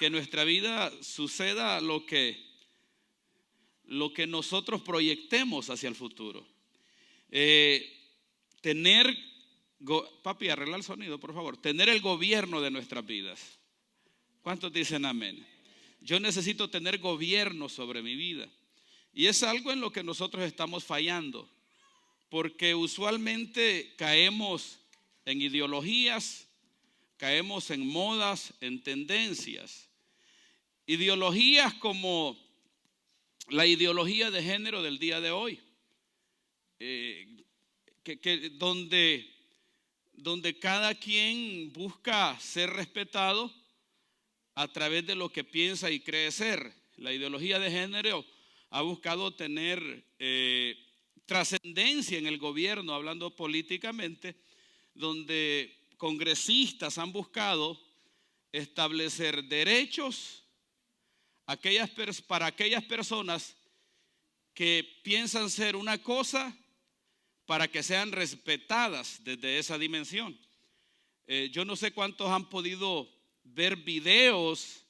que en nuestra vida suceda lo que nosotros proyectemos hacia el futuro. Papi, arregla el sonido, por favor. Tener el gobierno de nuestras vidas. ¿Cuántos dicen amén? Yo necesito tener gobierno sobre mi vida. Y es algo en lo que nosotros estamos fallando, porque usualmente caemos en ideologías, caemos en modas, en tendencias. Ideologías como la ideología de género del día de hoy, donde cada quien busca ser respetado a través de lo que piensa y cree ser. La ideología de género ha buscado tener trascendencia en el gobierno, hablando políticamente, donde congresistas han buscado establecer derechos para aquellas personas que piensan ser una cosa, para que sean respetadas desde esa dimensión. Yo no sé cuántos han podido ver videos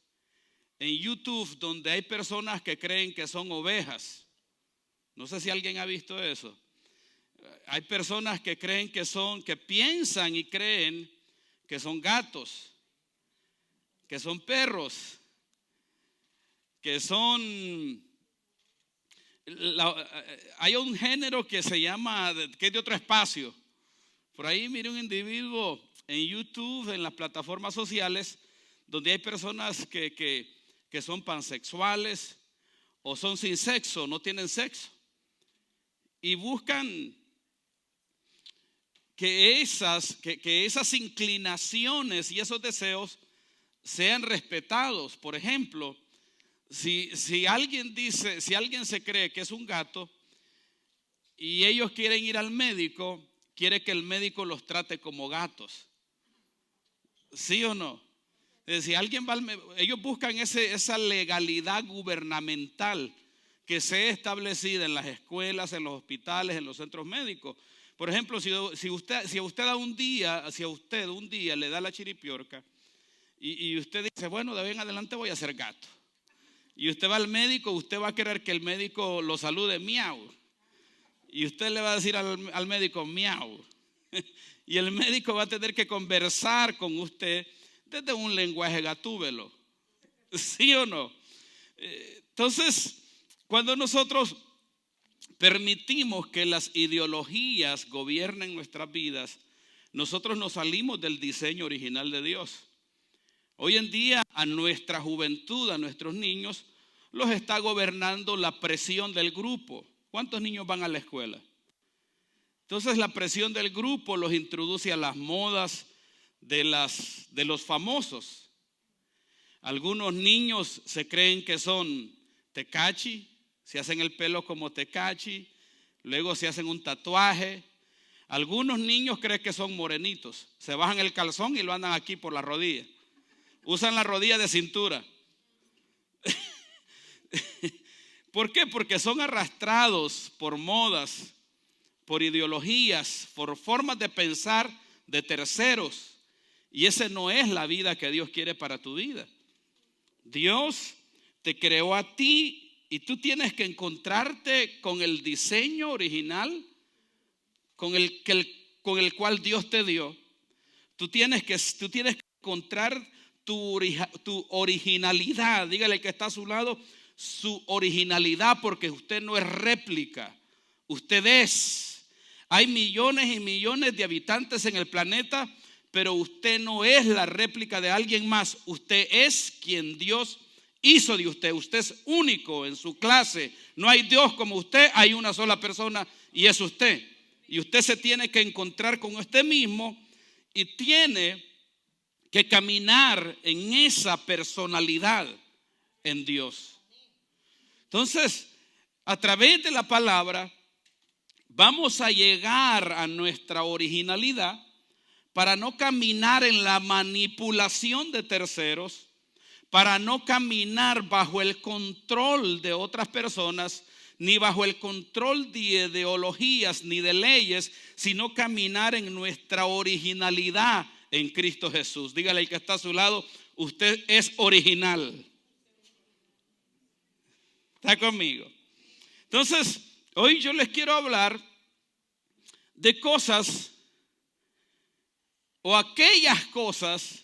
en YouTube donde hay personas que creen que son ovejas. No sé si alguien ha visto eso. Hay personas que creen que piensan y creen que son gatos, que son perros, que son... hay un género que se llama, que es de otro espacio. Por ahí mire un individuo en YouTube, en las plataformas sociales, donde hay personas que son pansexuales o son sin sexo, no tienen sexo, y buscan que esas inclinaciones y esos deseos sean respetados. Por ejemplo, si alguien se cree que es un gato y ellos quieren ir al médico, quiere que el médico los trate como gatos. ¿Sí o no? Si alguien va ellos buscan esa legalidad gubernamental que sea establecida en las escuelas, en los hospitales, en los centros médicos. Por ejemplo, si a usted un día le da la chiripiorca y usted dice, bueno, de hoy en adelante voy a ser gato. Y usted va al médico, usted va a querer que el médico lo salude miau. Y usted le va a decir al médico miau. Y el médico va a tener que conversar con usted desde un lenguaje gatúbelo. ¿Sí o no? Entonces, cuando nosotros permitimos que las ideologías gobiernen nuestras vidas, nosotros nos salimos del diseño original de Dios. Hoy en día a nuestra juventud, a nuestros niños, los está gobernando la presión del grupo. ¿Cuántos niños van a la escuela? Entonces la presión del grupo los introduce a las modas de los famosos. Algunos niños se creen que son tecachi, se hacen el pelo como tecachi, luego se hacen un tatuaje. Algunos niños creen que son morenitos, se bajan el calzón y lo andan aquí por la rodilla. Usan la rodilla de cintura. ¿Por qué? Porque son arrastrados por modas, por ideologías, por formas de pensar de terceros. Y esa no es la vida que Dios quiere para tu vida. Dios te creó a ti y tú tienes que encontrarte con el diseño original con el cual Dios te dio. Tú tienes que encontrar tu originalidad. Dígale al que está a su lado, su originalidad, porque usted no es réplica, usted es. Hay millones y millones de habitantes en el planeta, pero usted no es la réplica de alguien más. Usted es quien Dios hizo de usted. Usted es único en su clase. No hay Dios como usted, hay una sola persona y es usted. Y usted se tiene que encontrar con usted mismo y tiene que caminar en esa personalidad en Dios. Entonces, a través de la palabra vamos a llegar a nuestra originalidad para no caminar en la manipulación de terceros, para no caminar bajo el control de otras personas, ni bajo el control de ideologías ni de leyes, sino caminar en nuestra originalidad en Cristo Jesús. Dígale al que está a su lado, usted es original. ¿Está conmigo? Entonces, hoy yo les quiero hablar de cosas o aquellas cosas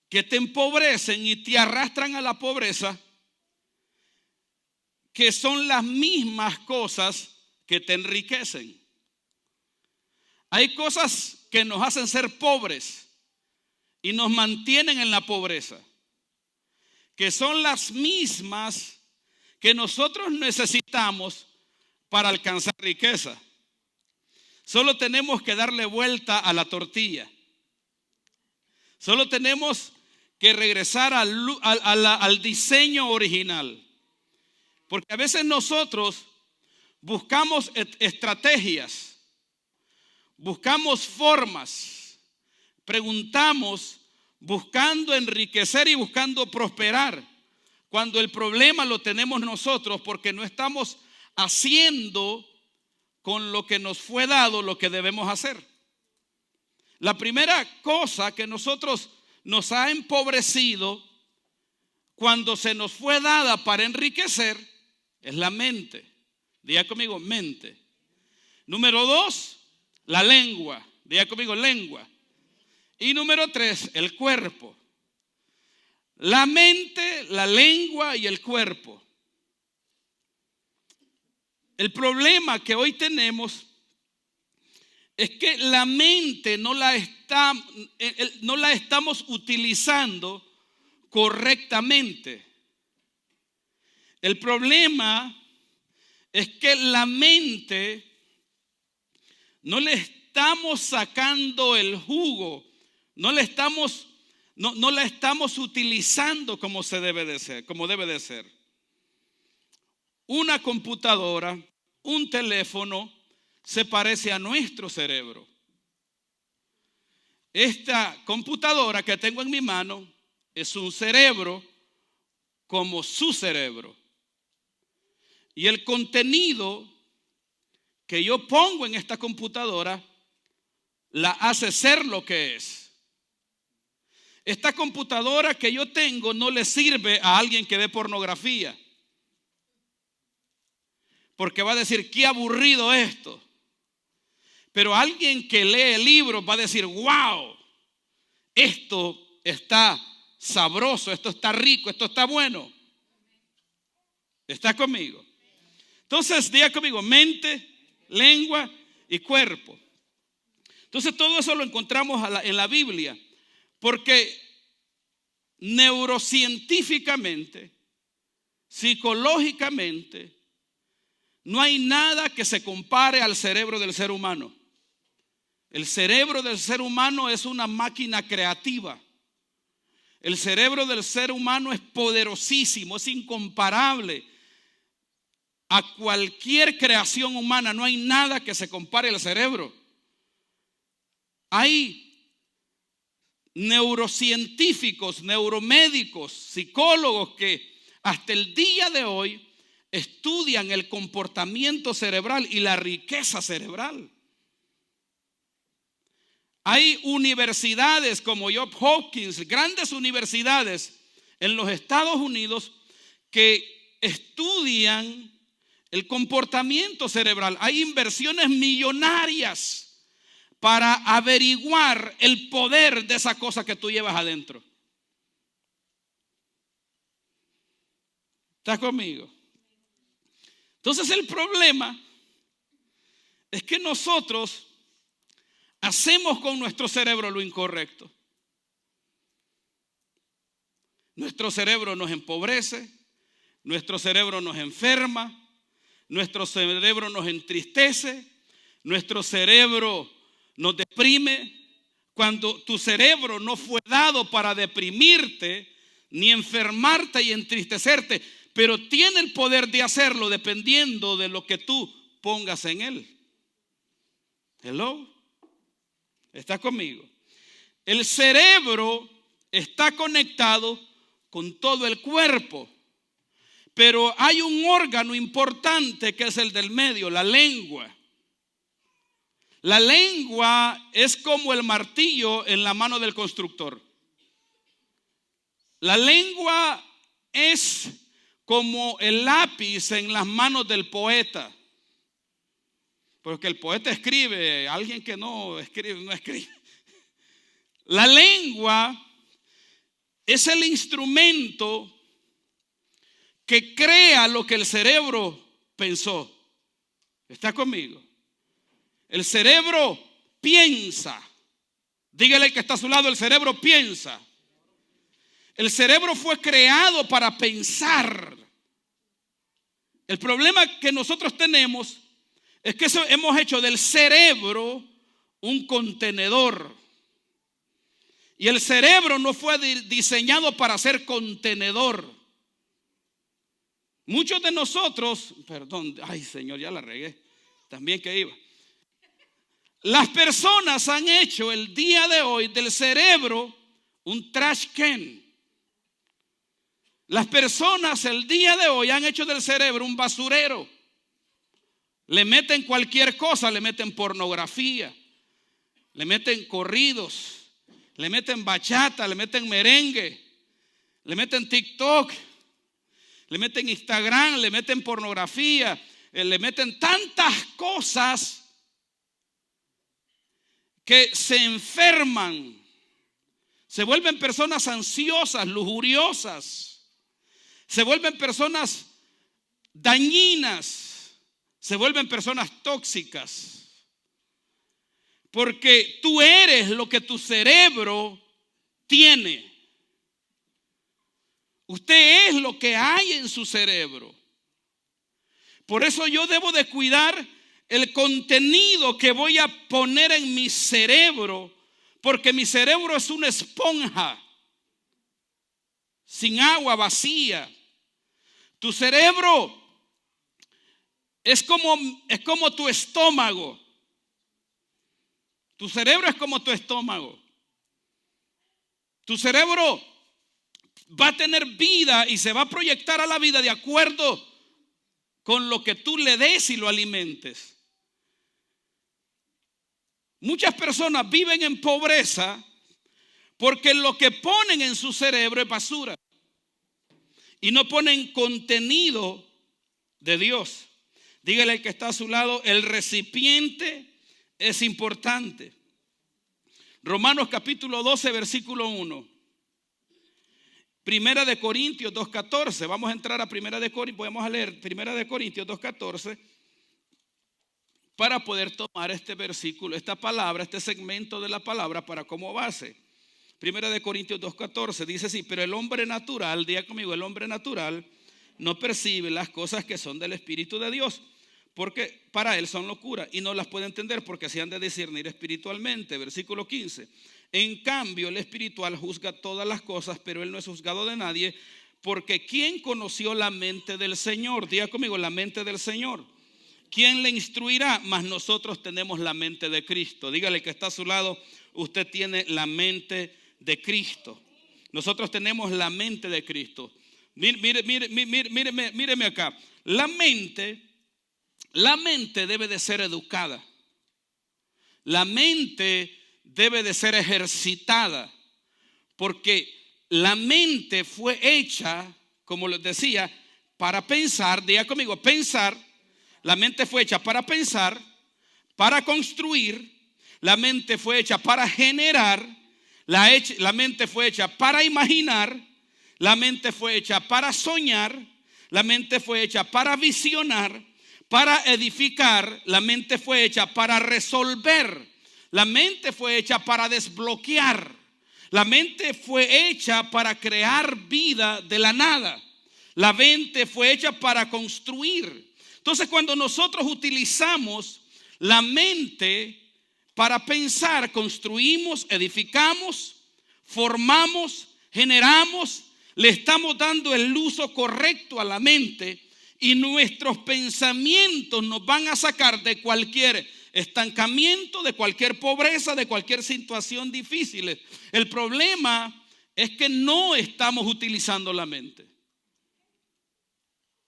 que te empobrecen y te arrastran a la pobreza, que son las mismas cosas que te enriquecen. Hay cosas que nos hacen ser pobres y nos mantienen en la pobreza, que son las mismas que nosotros necesitamos para alcanzar riqueza. Solo tenemos que darle vuelta a la tortilla. Solo tenemos que regresar al diseño original. Porque a veces nosotros buscamos estrategias, buscamos formas, preguntamos buscando enriquecer y buscando prosperar, cuando el problema lo tenemos nosotros porque no estamos haciendo con lo que nos fue dado lo que debemos hacer. La primera cosa que nosotros nos ha empobrecido cuando se nos fue dada para enriquecer es la mente. Diga conmigo, mente. Número 2, la lengua. Diga conmigo, lengua. Y número 3, el cuerpo. La mente, la lengua y el cuerpo. El problema que hoy tenemos es que la mente no la estamos utilizando correctamente. El problema es que la mente no le estamos sacando el jugo, no la estamos utilizando como se debe de ser, como debe de ser. Una computadora, un teléfono se parece a nuestro cerebro. Esta computadora que tengo en mi mano es un cerebro como su cerebro. Y el contenido que yo pongo en esta computadora la hace ser lo que es. Esta computadora que yo tengo no le sirve a alguien que ve pornografía, porque va a decir, qué aburrido esto. Pero alguien que lee libros va a decir, wow, esto está sabroso, esto está rico, esto está bueno. ¿Está conmigo? Entonces, diga conmigo, mente, lengua y cuerpo. Entonces, todo eso lo encontramos en la Biblia, porque neurocientíficamente, psicológicamente, no hay nada que se compare al cerebro del ser humano. El cerebro del ser humano es una máquina creativa. El cerebro del ser humano es poderosísimo, es incomparable a cualquier creación humana. No hay nada que se compare al cerebro. Hay neurocientíficos, neuromédicos, psicólogos que hasta el día de hoy estudian el comportamiento cerebral y la riqueza cerebral. Hay universidades como Johns Hopkins, grandes universidades en los Estados Unidos que estudian el comportamiento cerebral. Hay inversiones millonarias para averiguar el poder de esa cosa que tú llevas adentro. ¿Estás conmigo? Entonces el problema es que nosotros hacemos con nuestro cerebro lo incorrecto. Nuestro cerebro nos empobrece, nuestro cerebro nos enferma, nuestro cerebro nos entristece, nuestro cerebro nos deprime. Cuando tu cerebro no fue dado para deprimirte, ni enfermarte y entristecerte, pero tiene el poder de hacerlo dependiendo de lo que tú pongas en él. Hello. ¿Está conmigo? El cerebro está conectado con todo el cuerpo, pero hay un órgano importante que es el del medio, la lengua. La lengua es como el martillo en la mano del constructor. La lengua es como el lápiz en las manos del poeta. Porque el poeta escribe, alguien que no escribe, no escribe. La lengua es el instrumento que crea lo que el cerebro pensó. ¿Está conmigo? El cerebro piensa. Dígale al que está a su lado, el cerebro piensa. El cerebro fue creado para pensar. El problema que nosotros tenemos es que hemos hecho del cerebro un contenedor. Y el cerebro no fue diseñado para ser contenedor. Muchos de nosotros, perdón, ay Señor, ya la regué, también que iba. Las personas han hecho el día de hoy del cerebro un trash can. Las personas el día de hoy han hecho del cerebro un basurero. Le meten cualquier cosa, le meten pornografía, le meten corridos, le meten bachata, le meten merengue, le meten TikTok, le meten Instagram, le meten pornografía, le meten tantas cosas que se enferman, se vuelven personas ansiosas, lujuriosas, se vuelven personas dañinas, se vuelven personas tóxicas. Porque tú eres lo que tu cerebro tiene. Usted es lo que hay en su cerebro. Por eso yo debo de cuidar el contenido que voy a poner en mi cerebro, porque mi cerebro es una esponja sin agua, vacía. Tu cerebro es como tu estómago. Tu cerebro es como tu estómago. Tu cerebro va a tener vida y se va a proyectar a la vida de acuerdo con lo que tú le des y lo alimentes. Muchas personas viven en pobreza porque lo que ponen en su cerebro es basura y no ponen contenido de Dios. Dígale al que está a su lado, el recipiente es importante. Romanos capítulo 12, versículo 1. Primera de Corintios 2:14. Vamos a entrar a Primera de Corintios. Podemos leer Primera de Corintios 2:14 para poder tomar este versículo, esta palabra, este segmento de la palabra para como base. Primera de Corintios 2:14 dice así: pero el hombre natural, diga conmigo, el hombre natural no percibe las cosas que son del Espíritu de Dios, porque para él son locura y no las puede entender porque se han de discernir espiritualmente. Versículo 15. En cambio, el espiritual juzga todas las cosas, pero él no es juzgado de nadie, porque ¿quién conoció la mente del Señor? Diga conmigo, la mente del Señor. ¿Quién le instruirá? Mas nosotros tenemos la mente de Cristo. Dígale que está a su lado, usted tiene la mente de Cristo. Nosotros tenemos la mente de Cristo. Míreme acá. La mente debe de ser educada. La mente debe de ser ejercitada, porque la mente fue hecha, como les decía, para pensar. Diga conmigo, pensar. La mente fue hecha para pensar, para construir. La mente fue hecha para generar. La mente fue hecha para imaginar. La mente fue hecha para soñar. La mente fue hecha para visionar, para edificar. La mente fue hecha para resolver. La mente fue hecha para desbloquear. La mente fue hecha para crear vida de la nada. La mente fue hecha para construir. Entonces, cuando nosotros utilizamos la mente para pensar, construimos, edificamos, formamos, generamos, le estamos dando el uso correcto a la mente y nuestros pensamientos nos van a sacar de cualquier estancamiento, de cualquier pobreza, de cualquier situación difícil. El problema es que no estamos utilizando la mente.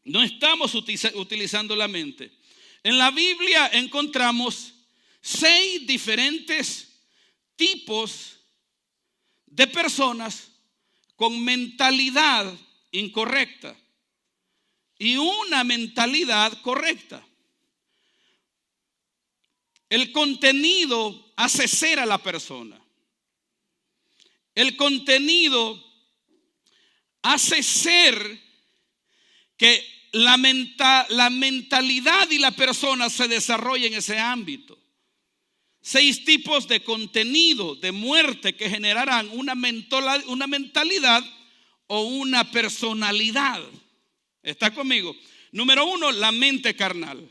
No estamos utilizando la mente. En la Biblia encontramos 6 diferentes tipos de personas con mentalidad incorrecta y una mentalidad correcta. El contenido hace ser a la persona. El contenido hace ser que la mentalidad y la persona se desarrolla en ese ámbito. 6 tipos de contenido de muerte que generarán una mentalidad o una personalidad. ¿Está conmigo? Número 1, la mente carnal.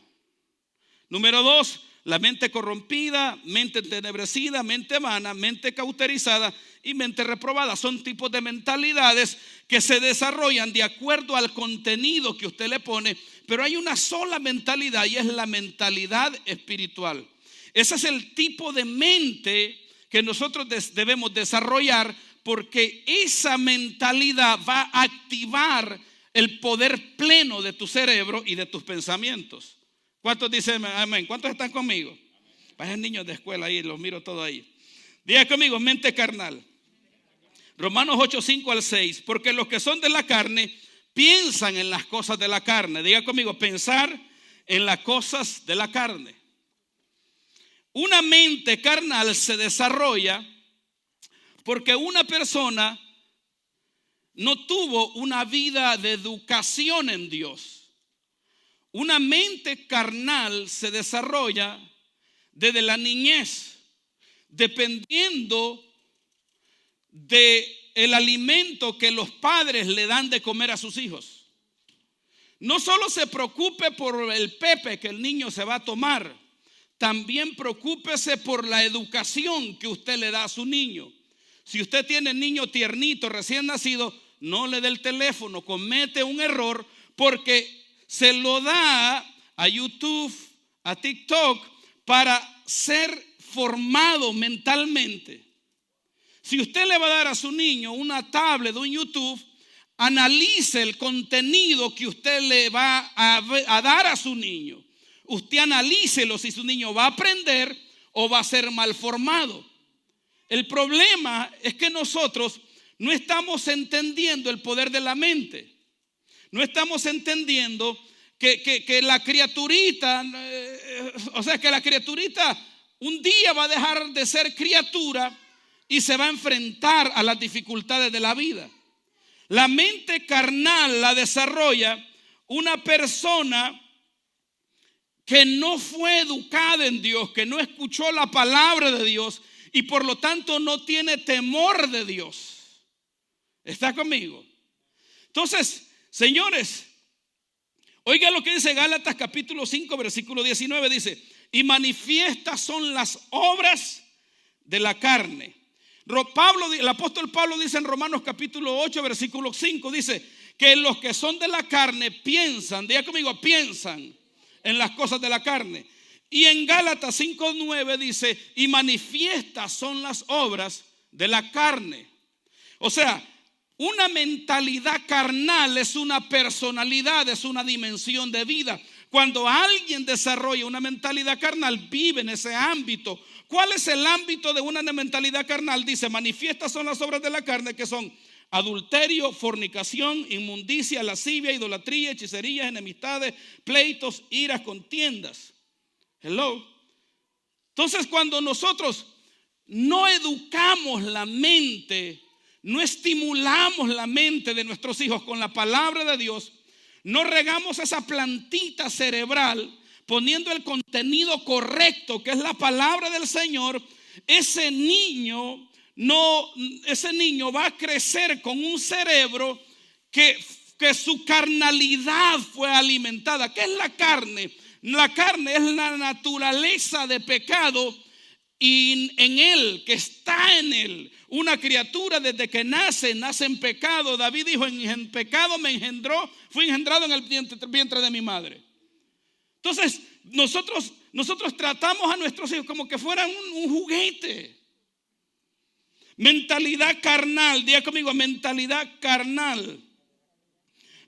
Número 2, la mente corrompida, mente entenebrecida, mente vana, mente cauterizada y mente reprobada. Son tipos de mentalidades que se desarrollan de acuerdo al contenido que usted le pone, pero hay una sola mentalidad y es la mentalidad espiritual. Ese es el tipo de mente que nosotros debemos desarrollar, porque esa mentalidad va a activar el poder pleno de tu cerebro y de tus pensamientos. ¿Cuántos dicen amén? ¿Cuántos están conmigo? Vayan niños de escuela ahí, los miro todos ahí. Diga conmigo, mente carnal. Romanos 8, 5 al 6. Porque los que son de la carne piensan en las cosas de la carne. Diga conmigo, pensar en las cosas de la carne. Una mente carnal se desarrolla porque una persona no tuvo una vida de educación en Dios. Una mente carnal se desarrolla desde la niñez, dependiendo del alimento que los padres le dan de comer a sus hijos. No solo se preocupe por el pepe que el niño se va a tomar, también preocúpese por la educación que usted le da a su niño. Si usted tiene niño tiernito, recién nacido, no le dé el teléfono, comete un error porque se lo da a YouTube, a TikTok, para ser formado mentalmente. Si usted le va a dar a su niño una tablet o un YouTube, analice el contenido que usted le va a dar a su niño. Usted analícelo si su niño va a aprender o va a ser mal formado. El problema es que nosotros no estamos entendiendo el poder de la mente. No estamos entendiendo que la criaturita, que la criaturita un día va a dejar de ser criatura y se va a enfrentar a las dificultades de la vida. La mente carnal la desarrolla una persona que no fue educada en Dios, que no escuchó la palabra de Dios y por lo tanto no tiene temor de Dios. ¿Está conmigo? Entonces, señores, oiga lo que dice Gálatas capítulo 5 versículo 19, dice: y manifiestas son las obras de la carne. El apóstol Pablo dice en Romanos capítulo 8 versículo 5, dice que los que son de la carne piensan, diga conmigo, piensan en las cosas de la carne. Y en Gálatas 5:9 dice: y manifiestas son las obras de la carne. O sea, una mentalidad carnal es una personalidad, es una dimensión de vida. Cuando alguien desarrolla una mentalidad carnal, vive en ese ámbito. ¿Cuál es el ámbito de una mentalidad carnal? Dice: manifiestas son las obras de la carne, que son adulterio, fornicación, inmundicia, lascivia, idolatría, hechicerías, enemistades, pleitos, iras, contiendas. Hello. Entonces, cuando nosotros no educamos la mente, no estimulamos la mente de nuestros hijos con la palabra de Dios, no regamos esa plantita cerebral poniendo el contenido correcto, que es la palabra del Señor, ese niño va a crecer con un cerebro que su carnalidad fue alimentada. ¿Qué es la carne? La carne es la naturaleza de pecado y en él, que está en él. Una criatura desde que nace en pecado. David dijo: en pecado me engendró, fui engendrado en el vientre de mi madre. Entonces nosotros tratamos a nuestros hijos como que fueran un juguete. Mentalidad carnal, diga conmigo, mentalidad carnal.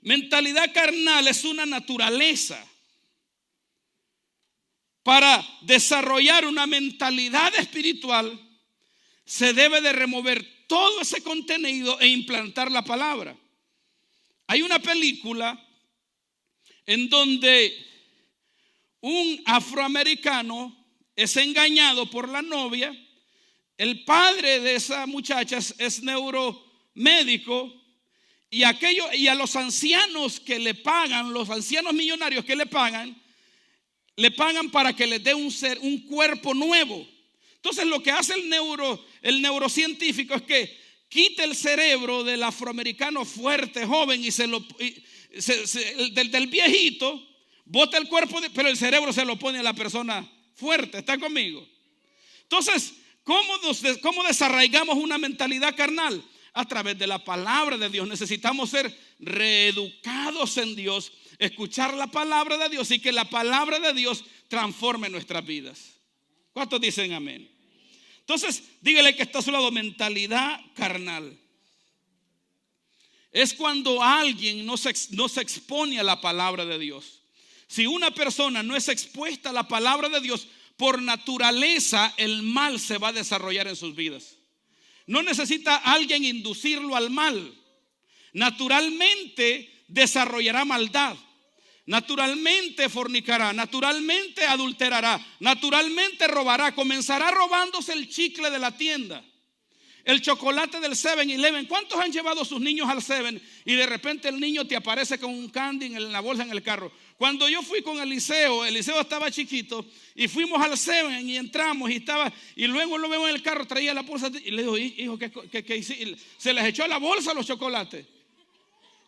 Mentalidad carnal es una naturaleza. Para desarrollar una mentalidad espiritual se debe de remover todo ese contenido e implantar la palabra. Hay una película en donde un afroamericano es engañado por la novia. El padre de esa muchacha es neuromédico, y a los ancianos que le pagan, los ancianos millonarios que le pagan para que les dé un cuerpo nuevo. Entonces lo que hace el neurocientífico es que quita el cerebro del afroamericano fuerte, joven, y del viejito, bota el cuerpo, pero el cerebro se lo pone a la persona fuerte. ¿Está conmigo? Entonces, ¿cómo desarraigamos una mentalidad carnal? A través de la palabra de Dios. Necesitamos ser reeducados en Dios, escuchar la palabra de Dios y que la palabra de Dios transforme nuestras vidas. ¿Cuántos dicen amén? Entonces, dígale que está a su lado: mentalidad carnal. Es cuando alguien no se expone a la palabra de Dios. Si una persona no es expuesta a la palabra de Dios, por naturaleza el mal se va a desarrollar en sus vidas. No necesita alguien inducirlo al mal. Naturalmente desarrollará maldad. Naturalmente fornicará. Naturalmente adulterará. Naturalmente robará. Comenzará robándose el chicle de la tienda, el chocolate del 7-Eleven. ¿Cuántos han llevado a sus niños al 7 y de repente el niño te aparece con un candy en la bolsa en el carro? Cuando yo fui con Eliseo estaba chiquito y fuimos al 7 y entramos y luego lo vemos en el carro, traía la bolsa y le digo: hijo, ¿qué hiciste? Se les echó a la bolsa los chocolates.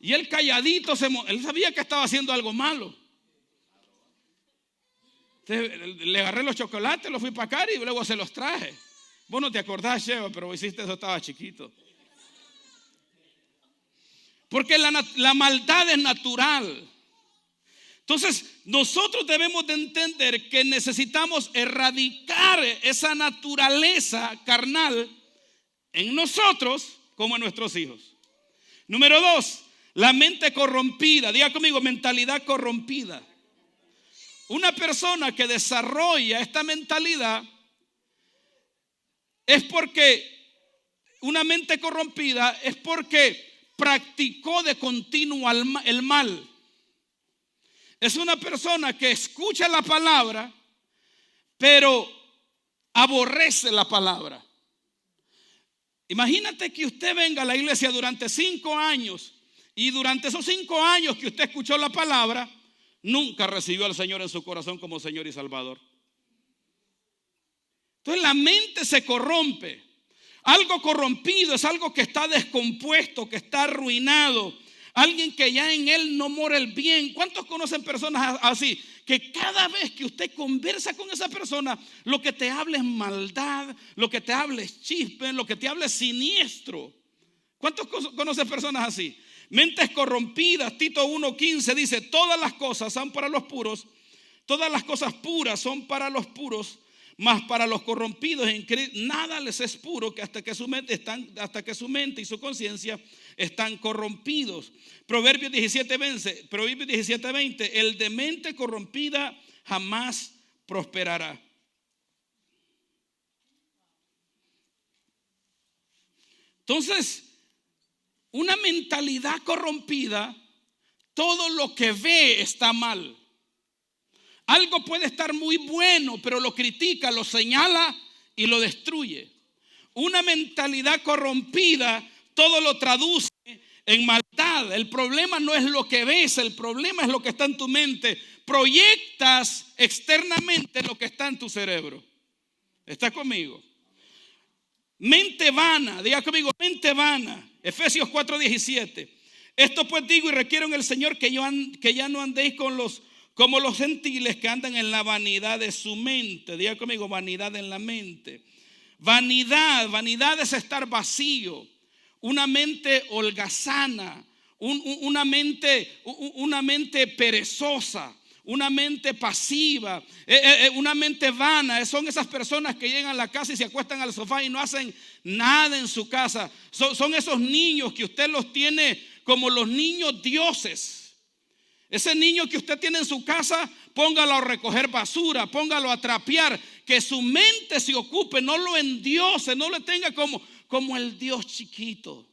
Y él calladito, él sabía que estaba haciendo algo malo. Entonces, le agarré los chocolates, los fui para acá y luego se los traje. Vos no te acordás, Sheva, pero hiciste eso, estaba chiquito. Porque la maldad es natural. Entonces nosotros debemos de entender que necesitamos erradicar esa naturaleza carnal en nosotros como en nuestros hijos. Número 2, la mente corrompida. Diga conmigo: mentalidad corrompida. Una persona que desarrolla esta mentalidad es porque una mente corrompida es porque practicó de continuo el mal. Es una persona que escucha la palabra, pero aborrece la palabra. Imagínate que usted venga a la iglesia durante 5 años y durante esos 5 años que usted escuchó la palabra, nunca recibió al Señor en su corazón como Señor y Salvador. Entonces la mente se corrompe. Algo corrompido es algo que está descompuesto, que está arruinado. Alguien que ya en él no mora el bien. ¿Cuántos conocen personas así? Que cada vez que usted conversa con esa persona, lo que te habla es maldad, lo que te habla es chispe, lo que te habla es siniestro. ¿Cuántos conocen personas así? Mentes corrompidas. Tito 1:15 dice: todas las cosas son para los puros, todas las cosas puras son para los puros, mas para los corrompidos en Cristo nada les es puro, que hasta que su mente y su conciencia están corrompidos. Proverbios 17:20, el de mente corrompida jamás prosperará. Entonces, una mentalidad corrompida, todo lo que ve está mal. Algo puede estar muy bueno, pero lo critica, lo señala y lo destruye. Una mentalidad corrompida todo lo traduce en maldad. El problema no es lo que ves, el problema es lo que está en tu mente. Proyectas externamente lo que está en tu cerebro. ¿Estás conmigo? Mente vana, diga conmigo: mente vana. Efesios 4:17. Esto pues digo y requiero en el Señor que ya no andéis como los gentiles que andan en la vanidad de su mente. Diga conmigo: vanidad en la mente. Vanidad es estar vacío. Una mente holgazana, una mente perezosa, una mente pasiva, una mente vana. Son esas personas que llegan a la casa y se acuestan al sofá y no hacen nada en su casa. Son esos niños que usted los tiene como los niños dioses. Ese niño que usted tiene en su casa, póngalo a recoger basura, póngalo a trapear, que su mente se ocupe, no lo endiose, no le tenga como como el Dios chiquito.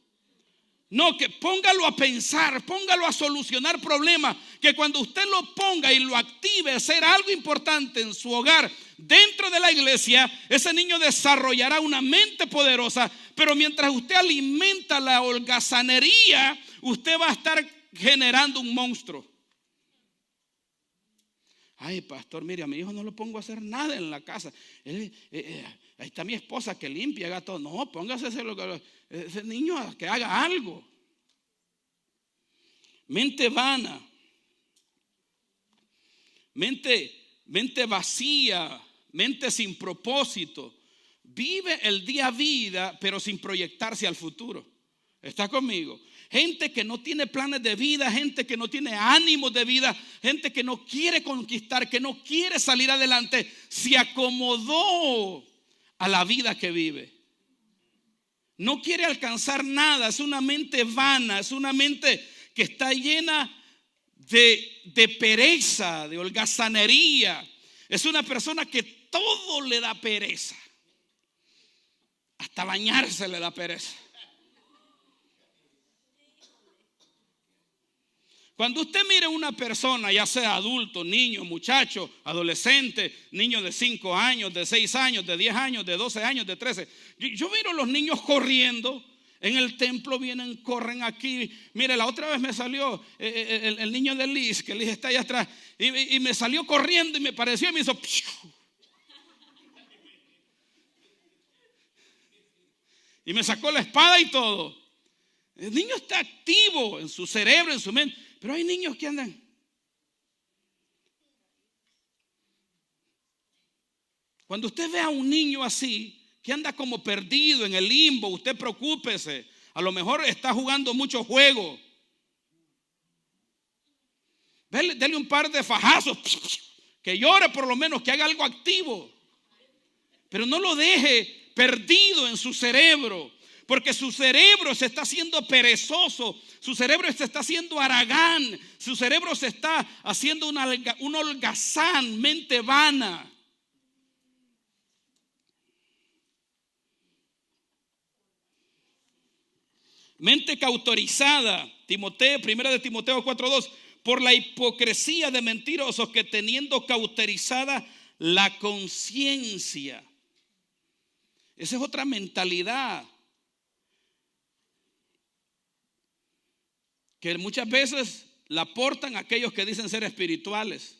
No, que póngalo a pensar, póngalo a solucionar problemas, que cuando usted lo ponga y lo active a hacer algo importante en su hogar, dentro de la iglesia, ese niño desarrollará una mente poderosa. Pero mientras usted alimenta la holgazanería, usted va a estar generando un monstruo. Ay, pastor, mire, a mi hijo no lo pongo a hacer nada en la casa. Ahí está mi esposa que limpia, haga todo. No, póngase ese niño a que haga algo. Mente vana, mente vacía, mente sin propósito. Vive el día a día, pero sin proyectarse al futuro. ¿Está conmigo? Gente que no tiene planes de vida, gente que no tiene ánimos de vida, gente que no quiere conquistar, que no quiere salir adelante, se acomodó a la vida que vive. No quiere alcanzar nada, es una mente vana, es una mente que está llena de pereza, de holgazanería. Es una persona que todo le da pereza. Hasta bañarse le da pereza. Cuando usted mire una persona, ya sea adulto, niño, muchacho, adolescente, niño de 5 años, de 6 años, de 10 años, de 12 años, de 13. Yo miro a los niños corriendo en el templo, vienen, corren aquí. Mire, la otra vez me salió el niño de Liz, que Liz está allá atrás, y me salió corriendo y me pareció y me hizo ¡piu! Y me sacó la espada y todo. El niño está activo en su cerebro, en su mente. Pero hay niños que andan. Cuando usted ve a un niño así, que anda como perdido en el limbo, usted preocúpese. A lo mejor está jugando mucho juego. Dele un par de fajazos, que llore por lo menos, que haga algo activo. Pero no lo deje perdido en su cerebro. Porque su cerebro se está haciendo perezoso, su cerebro se está haciendo haragán, su cerebro se está haciendo un holgazán, mente vana. Mente cauterizada, primera de Timoteo 4:2, por la hipocresía de mentirosos que teniendo cauterizada la conciencia. Esa es otra mentalidad que muchas veces la aportan aquellos que dicen ser espirituales.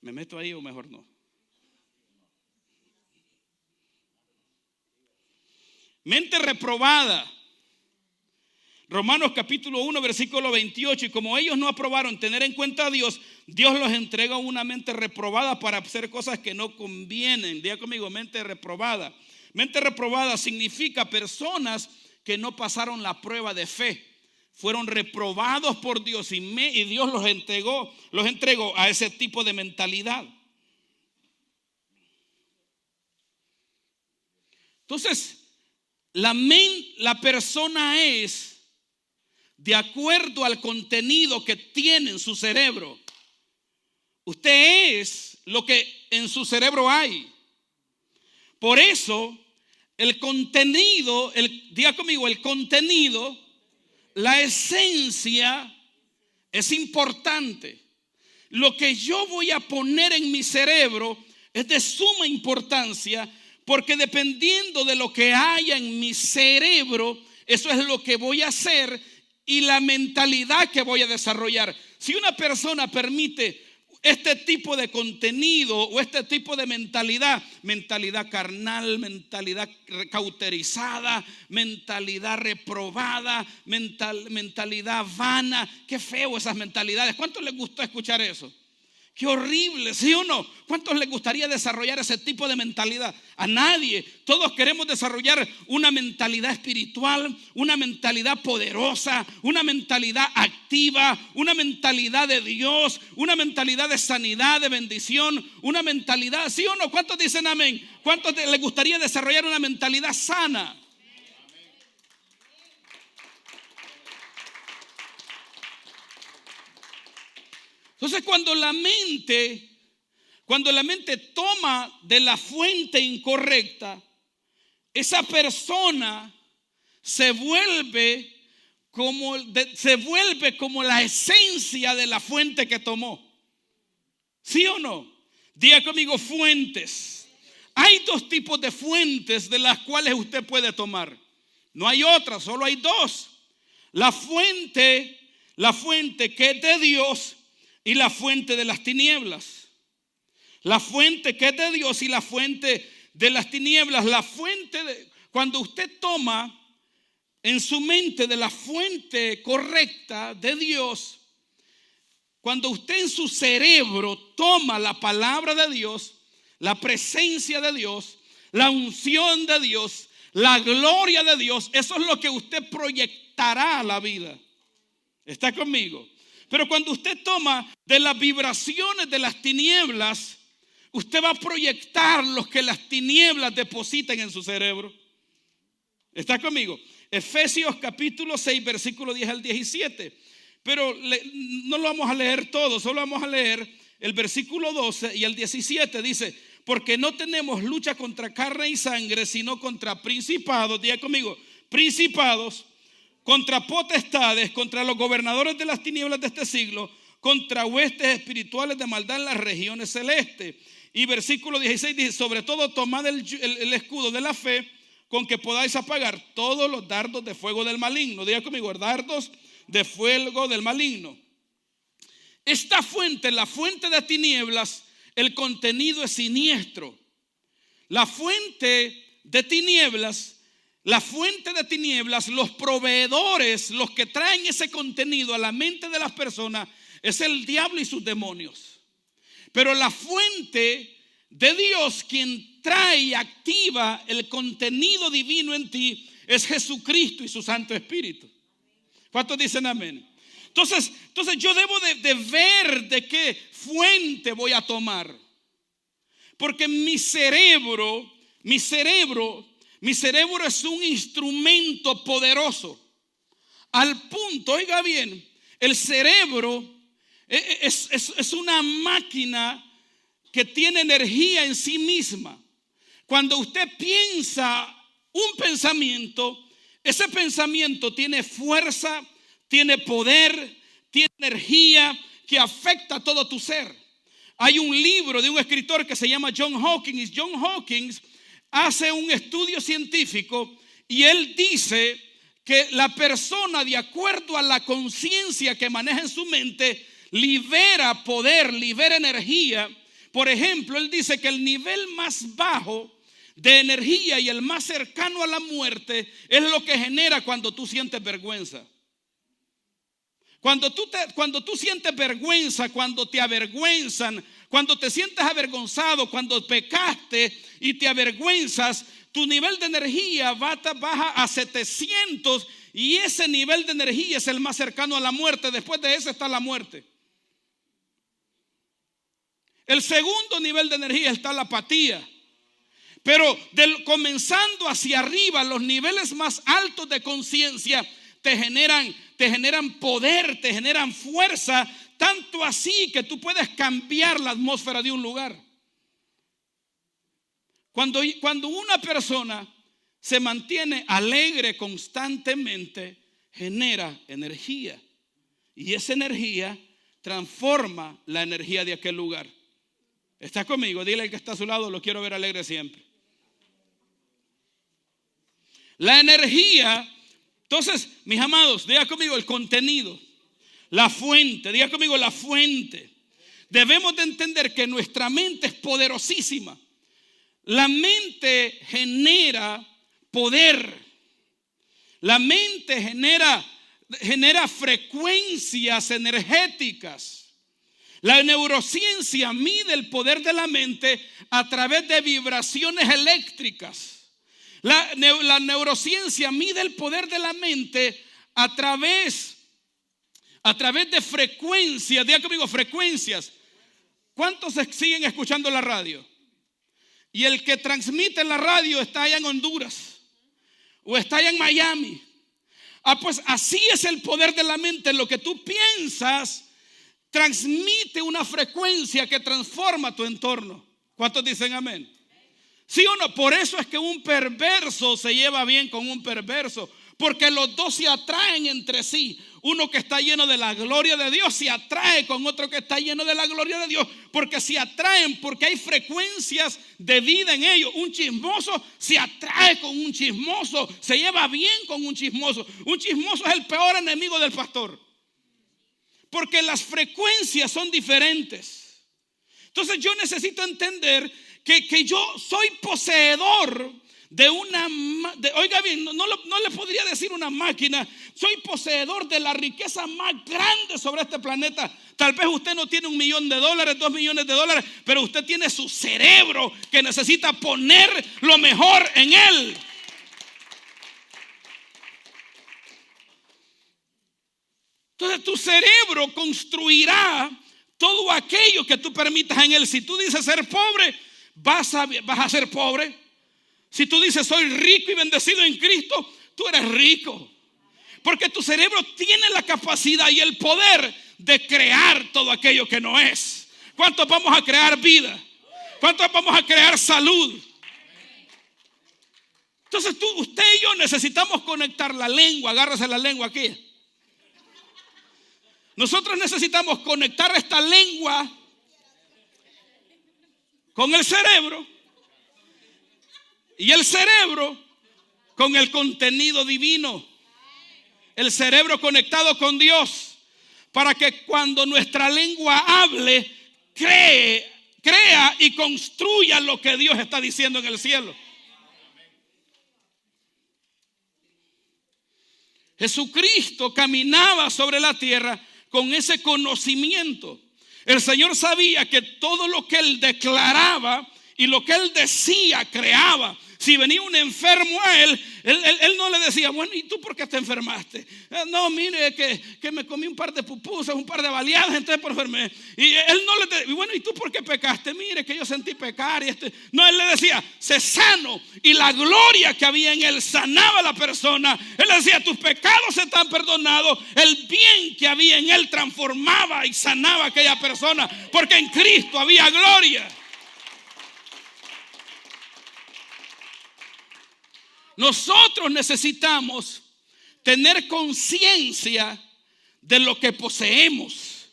¿Me meto ahí o mejor no? Mente reprobada. Romanos capítulo 1 versículo 28. Y como ellos no aprobaron tener en cuenta a Dios, Dios los entrega una mente reprobada para hacer cosas que no convienen. Diga conmigo, mente reprobada. Mente reprobada significa personas que no pasaron la prueba de fe. Fueron reprobados por Dios y Dios los entregó a ese tipo de mentalidad. Entonces, la persona es de acuerdo al contenido que tiene en su cerebro. Usted es lo que en su cerebro hay. Por eso, el contenido, diga conmigo, el contenido, la esencia es importante. Lo que yo voy a poner en mi cerebro es de suma importancia, porque dependiendo de lo que haya en mi cerebro, eso es lo que voy a hacer y la mentalidad que voy a desarrollar. Si una persona permite este tipo de contenido o este tipo de mentalidad carnal, mentalidad cauterizada, mentalidad reprobada, mentalidad vana, qué feo esas mentalidades. ¿Cuántos les gustó escuchar eso? Qué horrible, ¿sí o no? ¿Cuántos les gustaría desarrollar ese tipo de mentalidad? A nadie. Todos queremos desarrollar una mentalidad espiritual, una mentalidad poderosa, una mentalidad activa, una mentalidad de Dios, una mentalidad de sanidad, de bendición, una mentalidad, ¿sí o no? ¿Cuántos dicen amén? ¿Cuántos les gustaría desarrollar una mentalidad sana? Entonces, cuando la mente toma de la fuente incorrecta, esa persona se vuelve como la esencia de la fuente que tomó. ¿Sí o no? Diga conmigo, fuentes. Hay dos tipos de fuentes de las cuales usted puede tomar. No hay otras, solo hay dos. La fuente que es de Dios y la fuente de las tinieblas. La fuente que es de Dios y la fuente de las tinieblas. Cuando usted toma en su mente de la fuente correcta de Dios, cuando usted en su cerebro toma la palabra de Dios, la presencia de Dios, la unción de Dios, la gloria de Dios, eso es lo que usted proyectará a la vida. ¿Está conmigo? Pero cuando usted toma de las vibraciones de las tinieblas, usted va a proyectar lo que las tinieblas depositan en su cerebro. ¿Está conmigo? Efesios capítulo 6, versículo 10 al 17. Pero no lo vamos a leer todo, solo vamos a leer el versículo 12 y el 17. Dice: porque no tenemos lucha contra carne y sangre, sino contra principados. Diga conmigo, principados, contra potestades, contra los gobernadores de las tinieblas de este siglo, contra huestes espirituales de maldad en las regiones celestes. Y versículo 16 dice: sobre todo tomad el escudo de la fe, con que podáis apagar todos los dardos de fuego del maligno. Diga conmigo, dardos de fuego del maligno. Esta fuente, la fuente de tinieblas, el contenido es siniestro. La fuente de tinieblas, los proveedores, los que traen ese contenido a la mente de las personas, es el diablo y sus demonios. Pero la fuente de Dios, quien trae y activa el contenido divino en ti, es Jesucristo y su Santo Espíritu. ¿Cuántos dicen amén? Entonces yo debo de ver de qué fuente voy a tomar. Porque mi cerebro es un instrumento poderoso. Al punto, oiga bien, el cerebro es una máquina que tiene energía en sí misma. Cuando usted piensa un pensamiento, ese pensamiento tiene fuerza, tiene poder, tiene energía que afecta a todo tu ser. Hay un libro de un escritor que se llama John Hawkins. John Hawkins hace un estudio científico y él dice que la persona, de acuerdo a la conciencia que maneja en su mente, libera poder, libera energía. Por ejemplo, él dice que el nivel más bajo de energía y el más cercano a la muerte es lo que genera cuando tú sientes vergüenza. Cuando tú sientes vergüenza, cuando te avergüenzan, cuando te sientes avergonzado, cuando pecaste y te avergüenzas, tu nivel de energía baja a 700 y ese nivel de energía es el más cercano a la muerte. Después de eso está la muerte. El segundo nivel de energía está la apatía. Pero comenzando hacia arriba, los niveles más altos de conciencia te generan poder, te generan fuerza, tanto así que tú puedes cambiar la atmósfera de un lugar. Cuando una persona se mantiene alegre constantemente, genera energía. Y esa energía transforma la energía de aquel lugar. ¿Está conmigo? Dile al que está a su lado, lo quiero ver alegre siempre. La energía, entonces, mis amados, diga conmigo el contenido, la fuente, diga conmigo la fuente. Debemos de entender que nuestra mente es poderosísima. La mente genera poder. La mente genera frecuencias energéticas. La neurociencia mide el poder de la mente a través de vibraciones eléctricas. La neurociencia mide el poder de la mente a través de frecuencias. Diga conmigo, frecuencias. ¿Cuántos siguen escuchando la radio? Y el que transmite la radio está allá en Honduras o está allá en Miami. Pues así es el poder de la mente. Lo que tú piensas transmite una frecuencia que transforma tu entorno. ¿Cuántos dicen amén? ¿Sí o no? Por eso es que un perverso se lleva bien con un perverso, porque los dos se atraen entre sí. Uno que está lleno de la gloria de Dios se atrae con otro que está lleno de la gloria de Dios, porque se atraen, porque hay frecuencias de vida en ellos. Un chismoso se atrae con un chismoso, se lleva bien con un chismoso. Un chismoso es el peor enemigo del pastor, porque las frecuencias son diferentes. Entonces yo necesito entender que yo soy poseedor de una, oiga bien, no le podría decir una máquina. Soy poseedor de la riqueza más grande sobre este planeta. Tal vez usted no tiene $1 millón, $2 millones, pero usted tiene su cerebro que necesita poner lo mejor en él. Entonces tu cerebro construirá todo aquello que tú permitas en él. Si tú dices ser pobre, vas a ser pobre. Si tú dices soy rico y bendecido en Cristo, tú eres rico. Porque tu cerebro tiene la capacidad y el poder de crear todo aquello que no es. ¿Cuántos vamos a crear vida? ¿Cuántos vamos a crear salud? Entonces usted y yo necesitamos conectar la lengua. Agárrese la lengua aquí. Nosotros necesitamos conectar esta lengua con el cerebro y el cerebro con el contenido divino. El cerebro conectado con Dios, para que cuando nuestra lengua hable, crea y construya lo que Dios está diciendo en el cielo. Jesucristo caminaba sobre la tierra con ese conocimiento. El Señor sabía que todo lo que Él declaraba y lo que Él decía, creaba. Si venía un enfermo a él no le decía, bueno, ¿y tú por qué te enfermaste? No, mire, que me comí un par de pupusas, un par de baleadas, entonces por enfermé. Y él no le decía, bueno, ¿y tú por qué pecaste? Mire, que yo sentí pecar. No, él le decía, sé sano. Y la gloria que había en él sanaba a la persona. Él le decía, tus pecados están perdonados. El bien que había en él transformaba y sanaba a aquella persona, porque en Cristo había gloria. Nosotros necesitamos tener conciencia de lo que poseemos.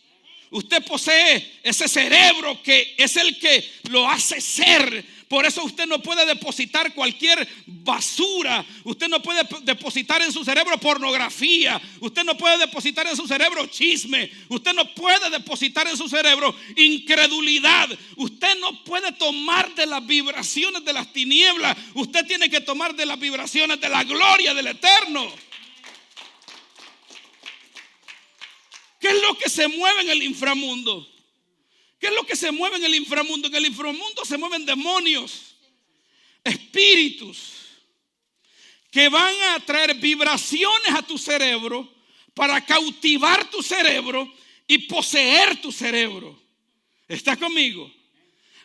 Usted posee ese cerebro que es el que lo hace ser. Por eso usted no puede depositar cualquier basura. Usted no puede depositar en su cerebro pornografía. Usted no puede depositar en su cerebro chisme. Usted no puede depositar en su cerebro incredulidad. Usted no puede tomar de las vibraciones de las tinieblas. Usted tiene que tomar de las vibraciones de la gloria del Eterno. ¿Qué es lo que se mueve en el inframundo? ¿Qué es lo que se mueve en el inframundo? En el inframundo se mueven demonios, espíritus que van a traer vibraciones a tu cerebro para cautivar tu cerebro y poseer tu cerebro. ¿Está conmigo?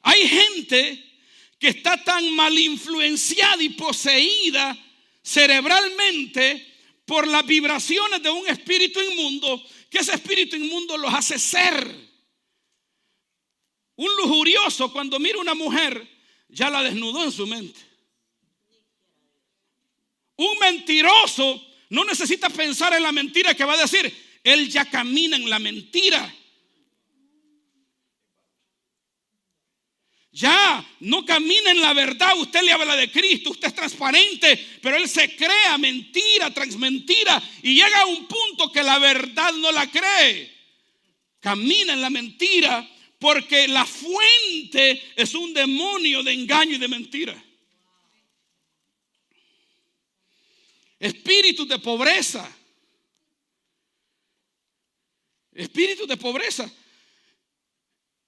Hay gente que está tan mal influenciada y poseída cerebralmente por las vibraciones de un espíritu inmundo, que ese espíritu inmundo los hace ser. Un lujurioso, cuando mira a una mujer, ya la desnudó en su mente. Un mentiroso no necesita pensar en la mentira que va a decir. Él ya camina en la mentira. Ya no camina en la verdad. Usted le habla de Cristo, usted es transparente, pero él se crea mentira tras mentira y llega a un punto que la verdad no la cree. Camina en la mentira porque la fuente es un demonio de engaño y de mentira. Espíritus de pobreza. Espíritus de pobreza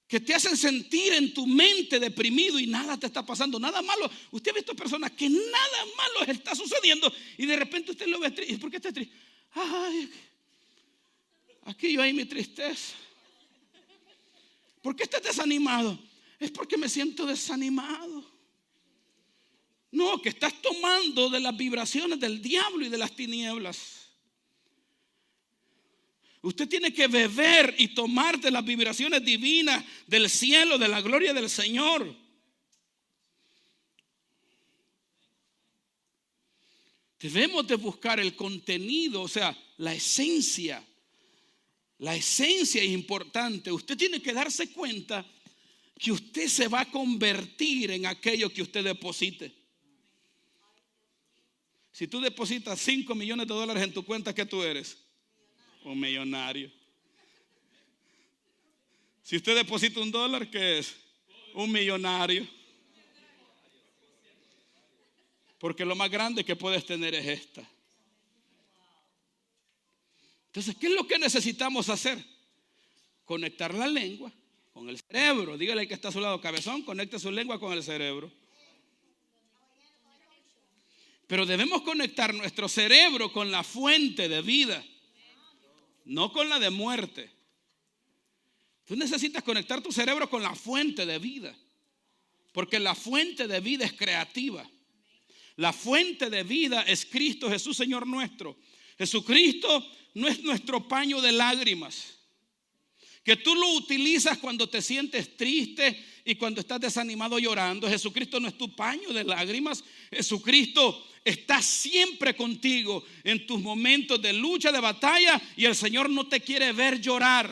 que te hacen sentir en tu mente deprimido y nada te está pasando, nada malo. Usted ha visto personas que nada malo les está sucediendo y de repente usted lo ve triste. ¿Por qué está triste? Ay, aquí yo hay mi tristeza. ¿Por qué estás desanimado? Es porque me siento desanimado. No, que estás tomando de las vibraciones del diablo y de las tinieblas. Usted tiene que beber y tomar de las vibraciones divinas del cielo, de la gloria del Señor. Debemos de buscar el contenido, o sea, la esencia. La esencia es importante. Usted tiene que darse cuenta que usted se va a convertir en aquello que usted deposite. Si tú depositas $5 millones en tu cuenta, ¿qué tú eres? Un millonario. Si usted deposita $1, ¿qué es? Un millonario. Porque lo más grande que puedes tener es esta. Entonces, ¿qué es lo que necesitamos hacer? Conectar la lengua con el cerebro. Dígale al que está a su lado, cabezón, conecte su lengua con el cerebro. Pero debemos conectar nuestro cerebro con la fuente de vida, no con la de muerte. Tú necesitas conectar tu cerebro con la fuente de vida, porque la fuente de vida es creativa. La fuente de vida es Cristo Jesús, Señor nuestro. Jesucristo no es nuestro paño de lágrimas, que tú lo utilizas cuando te sientes triste y cuando estás desanimado llorando. Jesucristo no es tu paño de lágrimas. Jesucristo está siempre contigo en tus momentos de lucha, de batalla, y el Señor no te quiere ver llorar.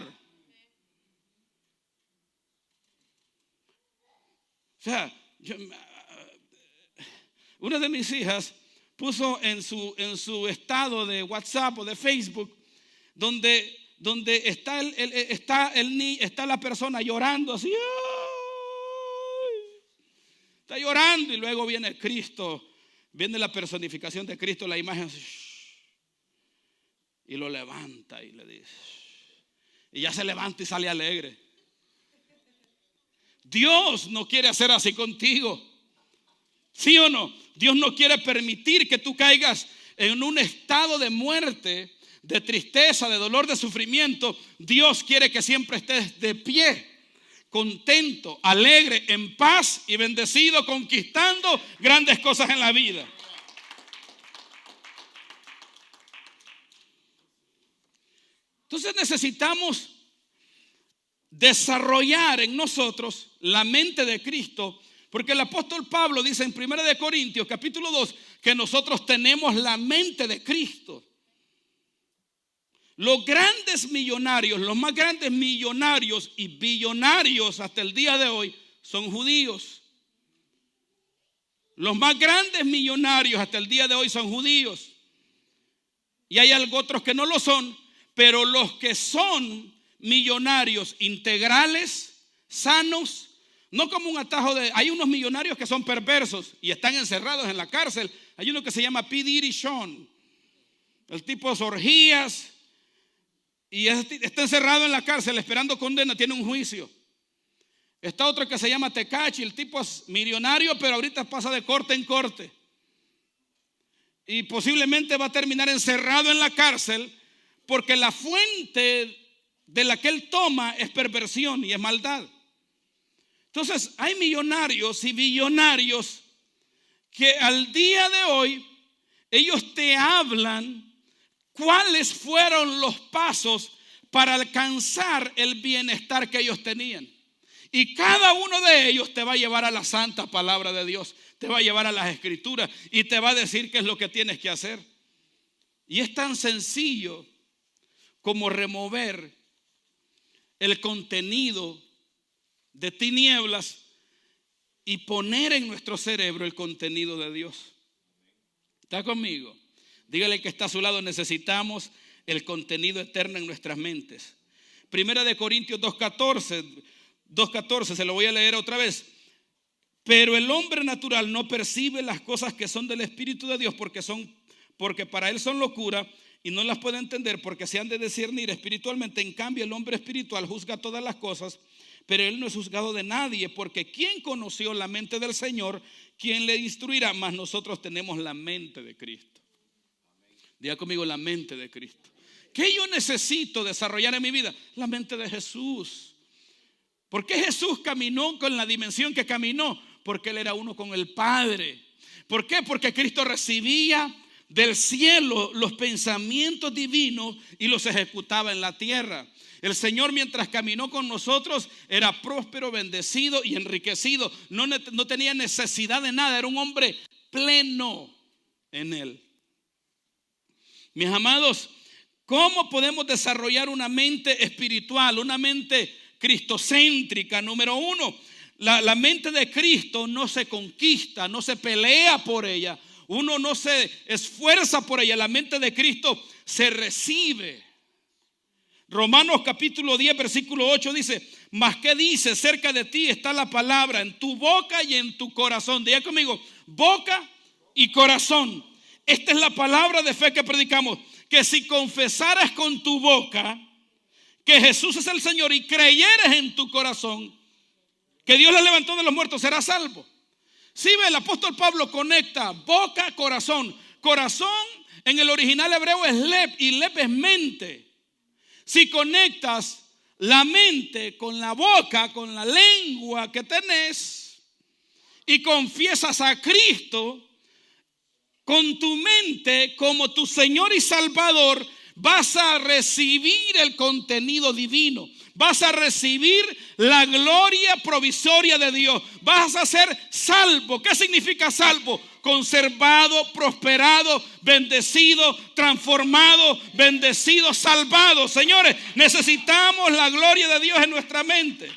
O sea, una de mis hijas puso en su estado de WhatsApp o de Facebook, donde está la persona llorando así, está llorando, y luego viene Cristo, viene la personificación de Cristo, la imagen así, y lo levanta y le dice, y ya se levanta y sale alegre. Dios no quiere hacer así contigo, ¿sí o no? Dios no quiere permitir que tú caigas en un estado de muerte, de tristeza, de dolor, de sufrimiento. Dios quiere que siempre estés de pie, contento, alegre, en paz y bendecido, conquistando grandes cosas en la vida. Entonces necesitamos desarrollar en nosotros la mente de Cristo, porque el apóstol Pablo dice en 1 Corintios capítulo 2 que nosotros tenemos la mente de Cristo. Los grandes millonarios, los más grandes millonarios y billonarios hasta el día de hoy son judíos. Los más grandes millonarios hasta el día de hoy son judíos. Y hay otros que no lo son, pero los que son millonarios integrales, sanos, no como un atajo de... Hay unos millonarios que son perversos y están encerrados en la cárcel. Hay uno que se llama P. Diddy Sean. El tipo de orgías y está encerrado en la cárcel esperando condena, tiene un juicio. Está otro que se llama Tekashi. El tipo es millonario, pero ahorita pasa de corte en corte. Y posiblemente va a terminar encerrado en la cárcel porque la fuente de la que él toma es perversión y es maldad. Entonces hay millonarios y billonarios que al día de hoy ellos te hablan cuáles fueron los pasos para alcanzar el bienestar que ellos tenían. Y cada uno de ellos te va a llevar a la santa palabra de Dios, te va a llevar a las escrituras y te va a decir qué es lo que tienes que hacer. Y es tan sencillo como remover el contenido de tinieblas y poner en nuestro cerebro el contenido de Dios. ¿Está conmigo? Dígale que está a su lado, necesitamos el contenido eterno en nuestras mentes. 1 Corintios 2:14, se lo voy a leer otra vez. Pero el hombre natural no percibe las cosas que son del Espíritu de Dios porque para él son locura y no las puede entender porque se han de discernir espiritualmente. En cambio, el hombre espiritual juzga todas las cosas, pero él no es juzgado de nadie, porque ¿quién conoció la mente del Señor? ¿Quién le instruirá? Mas nosotros tenemos la mente de Cristo. Diga conmigo, la mente de Cristo. ¿Qué yo necesito desarrollar en mi vida? La mente de Jesús. ¿Por qué Jesús caminó con la dimensión que caminó? Porque Él era uno con el Padre. ¿Por qué? Porque Cristo recibía del cielo los pensamientos divinos y los ejecutaba en la tierra. El Señor, mientras caminó con nosotros, era próspero, bendecido y enriquecido. No tenía necesidad de nada, era un hombre pleno en Él. Mis amados, ¿cómo podemos desarrollar una mente espiritual, una mente cristocéntrica? Número uno, la mente de Cristo no se conquista, no se pelea por ella. Uno no se esfuerza por ella. La mente de Cristo se recibe. Romanos capítulo 10 versículo 8 dice: mas ¿qué dice? Cerca de ti está la palabra, en tu boca y en tu corazón. Diga conmigo, boca y corazón. Esta es la palabra de fe que predicamos, que si confesaras con tu boca que Jesús es el Señor y creyeres en tu corazón que Dios le levantó de los muertos, serás salvo. Si ve, el apóstol Pablo conecta boca, corazón. Corazón en el original hebreo es lep, y lep es mente. Si conectas la mente con la boca, con la lengua que tenés, y confiesas a Cristo con tu mente como tu Señor y Salvador, vas a recibir el contenido divino. Vas a recibir la gloria provisoria de Dios. Vas a ser salvo. ¿Qué significa salvo? Conservado, prosperado, bendecido, transformado, bendecido, salvado. Señores, necesitamos la gloria de Dios en nuestra mente.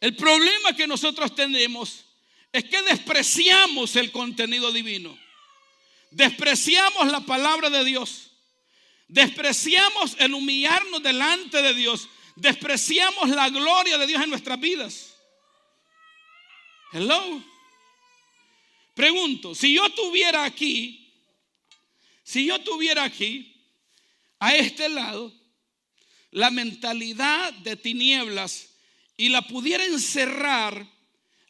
El problema que nosotros tenemos es que despreciamos el contenido divino. Despreciamos la palabra de Dios. Despreciamos el humillarnos delante de Dios. Despreciamos la gloria de Dios en nuestras vidas. Hello. Pregunto, si yo tuviera aquí a este lado la mentalidad de tinieblas y la pudiera encerrar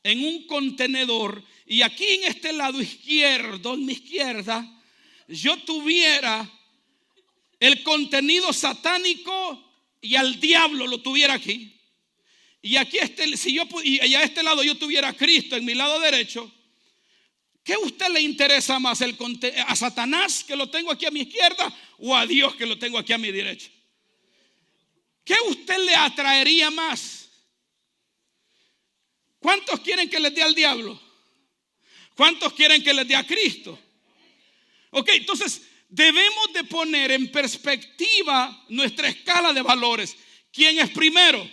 en un contenedor, y aquí en este lado izquierdo, en mi izquierda, yo tuviera el contenido satánico y al diablo lo tuviera aquí, y aquí y a este lado yo tuviera a Cristo en mi lado derecho, ¿qué a usted le interesa más? ¿A Satanás, que lo tengo aquí a mi izquierda, o a Dios, que lo tengo aquí a mi derecha? ¿Qué a usted le atraería más? ¿Cuántos quieren que les dé al diablo? ¿Cuántos quieren que les dé a Cristo? Ok, entonces debemos de poner en perspectiva nuestra escala de valores. ¿Quién es primero?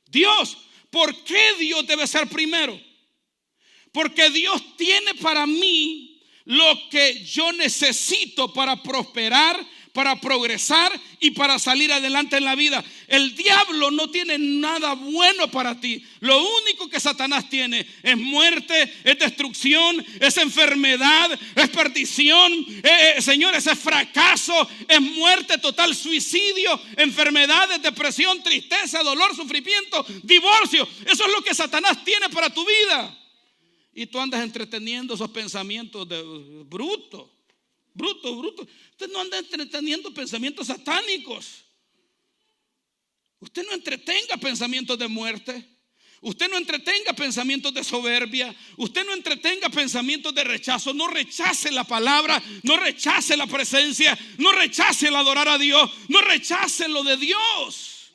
Dios. ¿Por qué Dios debe ser primero? Porque Dios tiene para mí lo que yo necesito para prosperar, para progresar y para salir adelante en la vida. El diablo no tiene nada bueno para ti. Lo único que Satanás tiene es muerte, es destrucción, es enfermedad, es perdición, señores, es fracaso, es muerte total, suicidio, enfermedades, depresión, tristeza, dolor, sufrimiento, divorcio. Eso es lo que Satanás tiene para tu vida. Y tú andas entreteniendo esos pensamientos de bruto. Usted no anda entreteniendo pensamientos satánicos. Usted no entretenga pensamientos de muerte. Usted no entretenga pensamientos de soberbia. Usted no entretenga pensamientos de rechazo. No rechace la palabra. No rechace la presencia. No rechace el adorar a Dios. No rechace lo de Dios.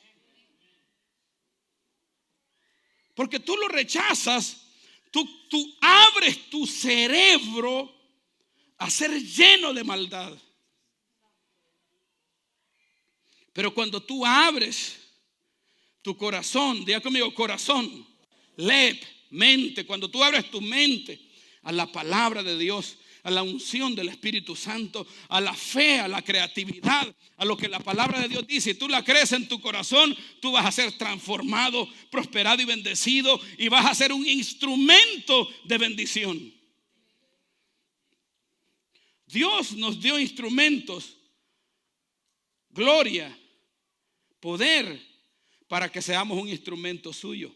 Porque tú lo rechazas. Tú abres tu cerebro a ser lleno de maldad. Pero cuando tú abres tu corazón, diga conmigo, corazón, lep, mente, cuando tú abres tu mente a la palabra de Dios, a la unción del Espíritu Santo, a la fe, a la creatividad, a lo que la palabra de Dios dice, y tú la crees en tu corazón, tú vas a ser transformado, prosperado y bendecido, y vas a ser un instrumento de bendición. Dios nos dio instrumentos, gloria, poder, para que seamos un instrumento suyo.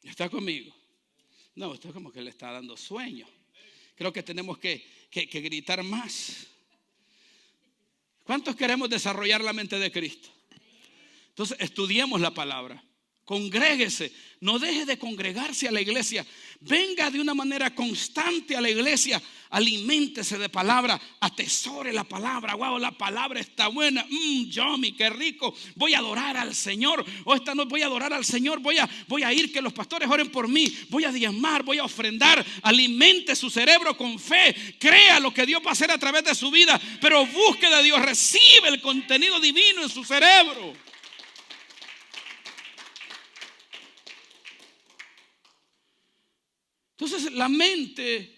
¿Está conmigo? No, esto es como que le está dando sueño. Creo que tenemos que gritar más. ¿Cuántos queremos desarrollar la mente de Cristo? Entonces estudiemos la palabra, Congréguese, no deje de congregarse a la iglesia. Venga de una manera constante a la iglesia. Aliméntese de palabra, atesore la palabra. Wow, la palabra está buena. Yummy, qué rico. Voy a adorar al Señor. O esta noche voy a adorar al Señor. Voy a ir que los pastores oren por mí. Voy a diezmar, voy a ofrendar. Alimente su cerebro con fe. Crea lo que Dios va a hacer a través de su vida. Pero busque de Dios. Recibe el contenido divino en su cerebro. Entonces la mente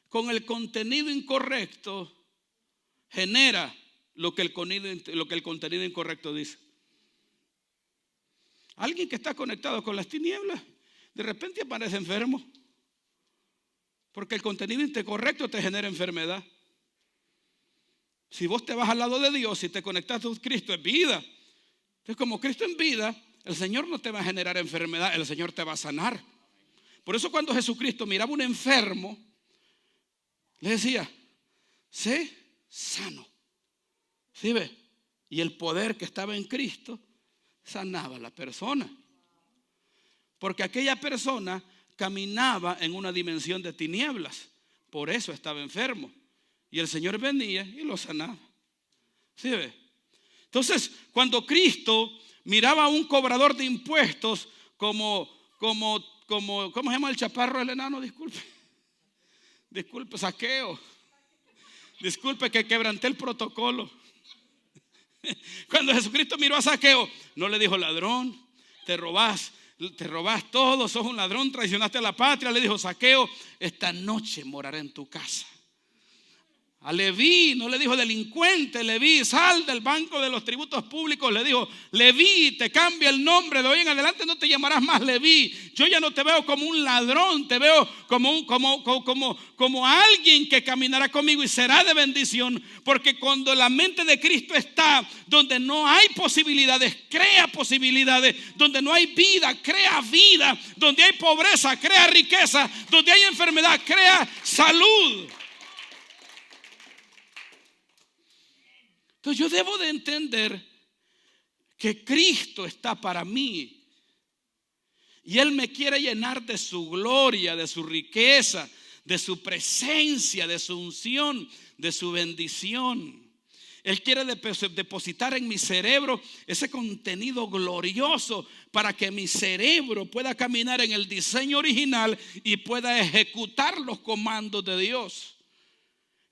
con el contenido incorrecto genera lo que el contenido incorrecto dice. Alguien que está conectado con las tinieblas de repente aparece enfermo porque el contenido incorrecto te genera enfermedad. Si vos te vas al lado de Dios y te conectas con Cristo, es vida. Entonces, como Cristo es vida, el Señor no te va a generar enfermedad, el Señor te va a sanar. Por eso cuando Jesucristo miraba a un enfermo, le decía: sé sano. ¿Sí ve? Y el poder que estaba en Cristo sanaba a la persona. Porque aquella persona caminaba en una dimensión de tinieblas. Por eso estaba enfermo. Y el Señor venía y lo sanaba. ¿Sí ve? Entonces, cuando Cristo miraba a un cobrador de impuestos como ¿cómo se llama el chaparro del enano? Disculpe, Zaqueo. Disculpe que quebranté el protocolo. Cuando Jesucristo miró a Zaqueo, no le dijo: ladrón, te robás todo, sos un ladrón, traicionaste a la patria. Le dijo: Zaqueo, esta noche moraré en tu casa. A Leví no le dijo delincuente. Leví, sal del banco de los tributos públicos. Le dijo: Leví, te cambia el nombre, de hoy en adelante no te llamarás más Leví. Yo ya no te veo como un ladrón, te veo como alguien que caminará conmigo y será de bendición. Porque cuando la mente de Cristo está donde no hay posibilidades, crea posibilidades. Donde no hay vida, crea vida. Donde hay pobreza, crea riqueza. Donde hay enfermedad, crea salud. Entonces yo debo de entender que Cristo está para mí y Él me quiere llenar de su gloria, de su riqueza, de su presencia, de su unción, de su bendición. Él quiere depositar en mi cerebro ese contenido glorioso para que mi cerebro pueda caminar en el diseño original y pueda ejecutar los comandos de Dios.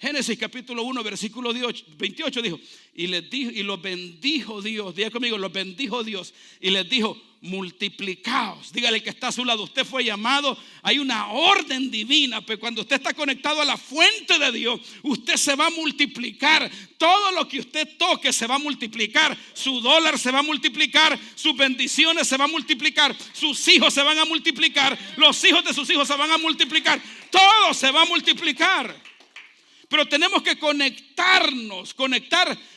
Génesis capítulo 1 versículo 28 dijo: y los bendijo Dios. Diga conmigo: los bendijo Dios y les dijo: multiplicaos. Dígale que está a su lado: usted fue llamado, hay una orden divina, pero cuando usted está conectado a la fuente de Dios, usted se va a multiplicar. Todo lo que usted toque se va a multiplicar. Su dólar se va a multiplicar, sus bendiciones se van a multiplicar, sus hijos se van a multiplicar, los hijos de sus hijos se van a multiplicar, todo se va a multiplicar. Pero tenemos que conectar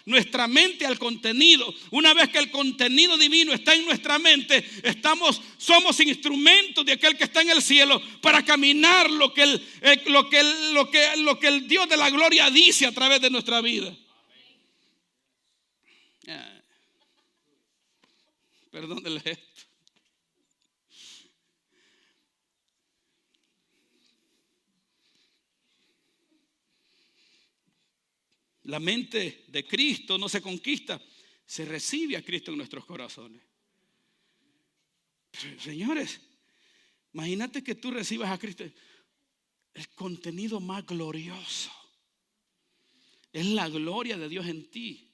nuestra mente al contenido. Una vez que el contenido divino está en nuestra mente, somos instrumentos de aquel que está en el cielo para caminar lo que el Dios de la gloria dice a través de nuestra vida. Perdónenle esto. La mente de Cristo no se conquista, se recibe a Cristo en nuestros corazones. Pero, señores, imagínate que tú recibas a Cristo. El contenido más glorioso es la gloria de Dios en ti.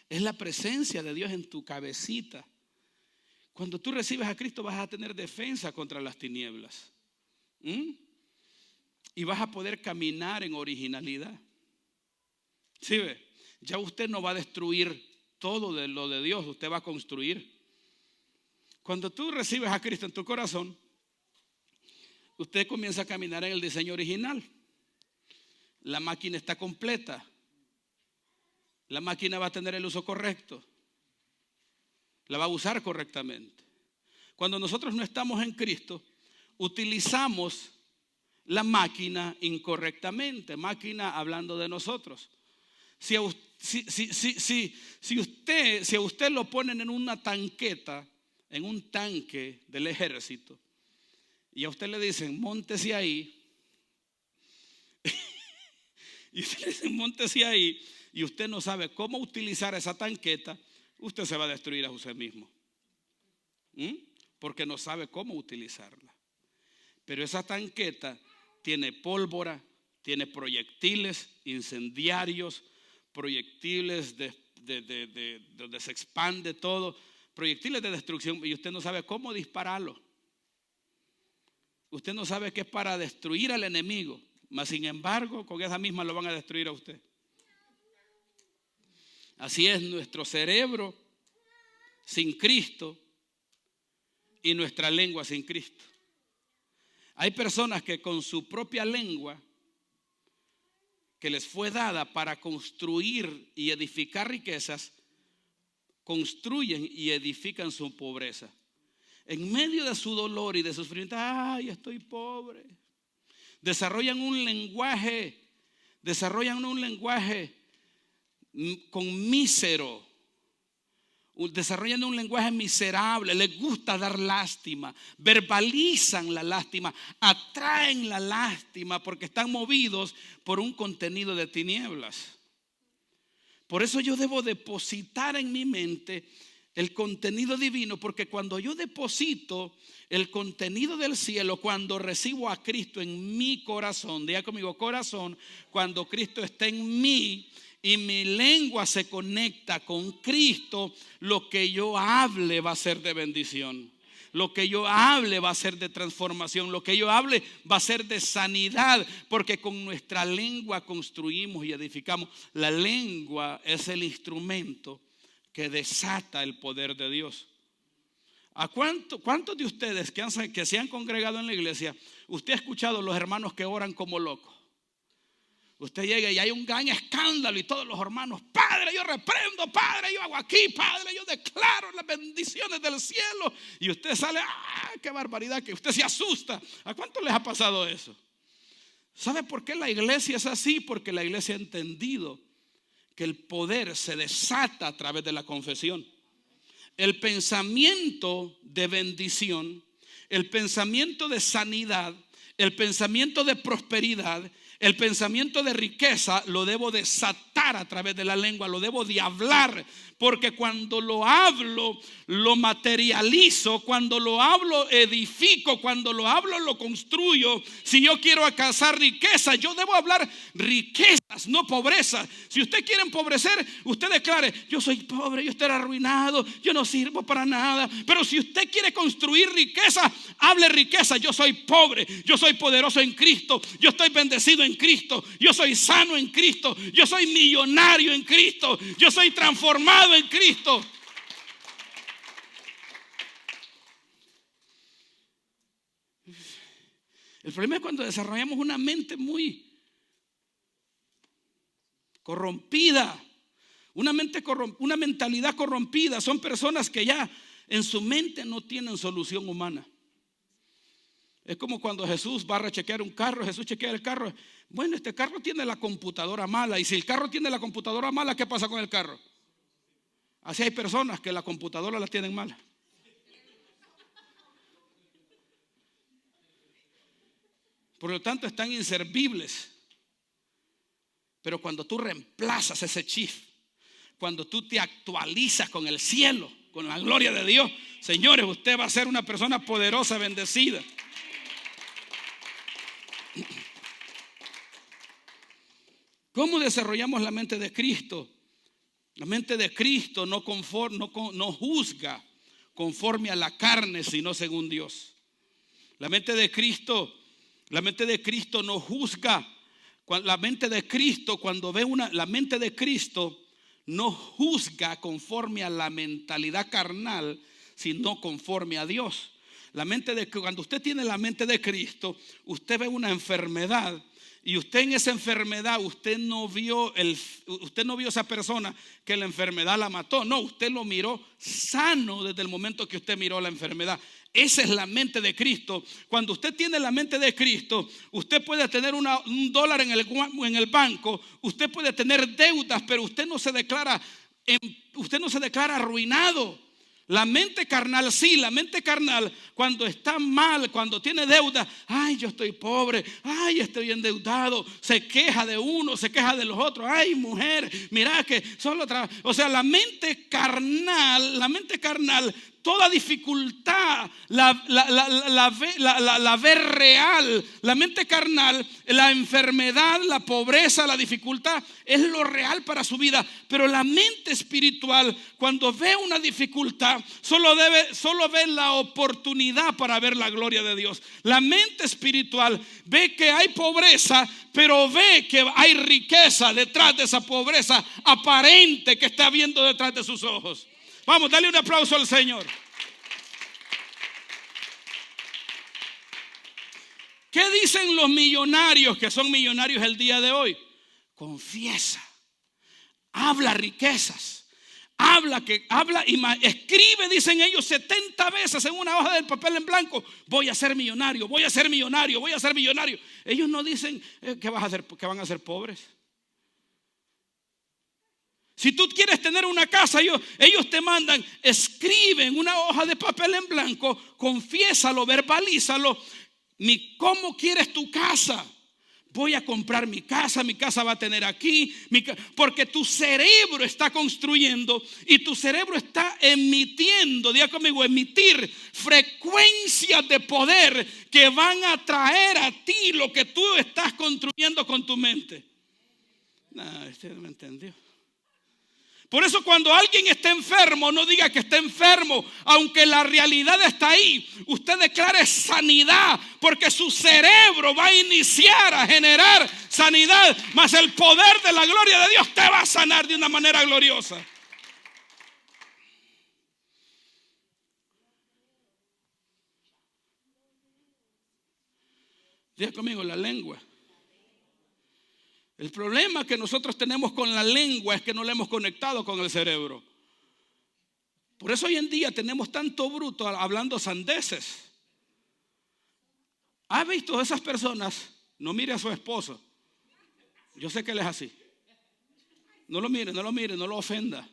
Es la presencia de Dios en tu cabecita. Cuando tú recibes a Cristo vas a tener defensa contra las tinieblas. Y vas a poder caminar en originalidad. ¿Sí ve? Ya usted no va a destruir todo de lo de Dios, usted va a construir. Cuando tú recibes a Cristo en tu corazón, usted comienza a caminar en el diseño original. La máquina está completa. La máquina va a tener el uso correcto. La va a usar correctamente. Cuando nosotros no estamos en Cristo, utilizamos la máquina incorrectamente. Máquina hablando de nosotros. Si a usted lo ponen en una tanqueta en un tanque del ejército y a usted le dicen, móntese ahí, y usted le dicen, móntese ahí, y usted no sabe cómo utilizar esa tanqueta, usted se va a destruir a usted mismo. Porque no sabe cómo utilizarla. Pero esa tanqueta tiene pólvora, tiene proyectiles incendiarios, proyectiles donde se expande todo, proyectiles de destrucción, y usted no sabe cómo dispararlo. Usted no sabe que es para destruir al enemigo, mas sin embargo con esa misma lo van a destruir a usted. Así es nuestro cerebro sin Cristo y nuestra lengua sin Cristo. Hay personas que con su propia lengua que les fue dada para construir y edificar riquezas, construyen y edifican su pobreza. En medio de su dolor y de su sufrimiento, ay, estoy pobre. Desarrollan un lenguaje con mísero. Desarrollan un lenguaje miserable, les gusta dar lástima, verbalizan la lástima, atraen la lástima porque están movidos por un contenido de tinieblas. Por eso yo debo depositar en mi mente el contenido divino, porque cuando yo deposito el contenido del cielo, cuando recibo a Cristo en mi corazón, diga conmigo corazón, cuando Cristo está en mí, y mi lengua se conecta con Cristo, lo que yo hable va a ser de bendición. Lo que yo hable va a ser de transformación. Lo que yo hable va a ser de sanidad, porque con nuestra lengua construimos y edificamos. La lengua es el instrumento que desata el poder de Dios. ¿A cuántos de ustedes que se han congregado en la iglesia, usted ha escuchado los hermanos que oran como locos? Usted llega y hay un gran escándalo y todos los hermanos, Padre, yo reprendo, Padre, yo hago aquí, Padre, yo declaro las bendiciones del cielo. Y usted sale, qué barbaridad, que usted se asusta. ¿A cuánto les ha pasado eso? ¿Sabe por qué la iglesia es así? Porque la iglesia ha entendido que el poder se desata a través de la confesión. El pensamiento de bendición, el pensamiento de sanidad, el pensamiento de prosperidad, el pensamiento de riqueza lo debo desatar a través de la lengua, lo debo de hablar, porque cuando lo hablo, lo materializo, cuando lo hablo, edifico, cuando lo hablo, lo construyo. Si yo quiero alcanzar riqueza, yo debo hablar riquezas, no pobreza. Si usted quiere empobrecer, usted declare, yo soy pobre, yo estoy arruinado, yo no sirvo para nada. Pero si usted quiere construir riqueza, hable riqueza. Yo soy pobre, yo soy poderoso en Cristo, yo estoy bendecido en Cristo, yo soy sano en Cristo, yo soy millonario en Cristo, yo soy transformado en Cristo. El problema es cuando desarrollamos una mente muy corrompida, una mentalidad corrompida. Son personas que ya en su mente no tienen solución humana. Es como cuando Jesús va a rechequear un carro. Jesús chequea el carro. Bueno, este carro tiene la computadora mala. Y si el carro tiene la computadora mala, ¿qué pasa con el carro? Así hay personas que la computadora la tienen mala. Por lo tanto, están inservibles. Pero cuando tú reemplazas ese chip, cuando tú te actualizas con el cielo, con la gloria de Dios, señores, usted va a ser una persona poderosa, bendecida. ¿Cómo desarrollamos la mente de Cristo? La mente de Cristo no juzga conforme a la carne, sino según Dios. La mente de Cristo no juzga. La mente de Cristo, la mente de Cristo no juzga conforme a la mentalidad carnal, sino conforme a Dios. Cuando usted tiene la mente de Cristo, usted ve una enfermedad. Y usted en esa enfermedad, usted no vio a esa persona que la enfermedad la mató. No, usted lo miró sano desde el momento que usted miró la enfermedad. Esa es la mente de Cristo. Cuando usted tiene la mente de Cristo, usted puede tener un dólar en el banco, usted puede tener deudas, pero usted no se declara arruinado. La mente carnal, sí, la mente carnal cuando está mal, cuando tiene deuda, ay, yo estoy pobre, ay, estoy endeudado, se queja de uno, se queja de los otros, ay, mujer, mira que solo trabaja. O sea, la mente carnal, toda dificultad la ve real. La mente carnal, la enfermedad, la pobreza, la dificultad es lo real para su vida. Pero la mente espiritual, cuando ve una dificultad, solo ve la oportunidad para ver la gloria de Dios. La mente espiritual ve que hay pobreza, pero ve que hay riqueza detrás de esa pobreza aparente que está viendo detrás de sus ojos. Vamos, dale un aplauso al Señor. ¿Qué dicen los millonarios que son millonarios el día de hoy? Confiesa, habla riquezas, escribe, dicen ellos 70 veces en una hoja de papel en blanco: voy a ser millonario, voy a ser millonario, voy a ser millonario. Ellos no dicen que van a ser pobres. Si tú quieres tener una casa, ellos te mandan, escribe en una hoja de papel en blanco, confiésalo, verbalízalo. ¿Cómo quieres tu casa? Voy a comprar mi casa va a tener aquí, porque tu cerebro está construyendo y tu cerebro está emitiendo, diga conmigo, emitir frecuencias de poder que van a traer a ti lo que tú estás construyendo con tu mente. No, usted no me entendió. Por eso cuando alguien está enfermo, no diga que está enfermo, aunque la realidad está ahí. Usted declare sanidad, porque su cerebro va a iniciar a generar sanidad, mas el poder de la gloria de Dios te va a sanar de una manera gloriosa. Diga conmigo, la lengua. El problema que nosotros tenemos con la lengua es que no la hemos conectado con el cerebro. Por eso hoy en día tenemos tanto bruto hablando sandeces. ¿Ha visto esas personas? No mire a su esposo. Yo sé que él es así. No lo mire, no lo ofenda.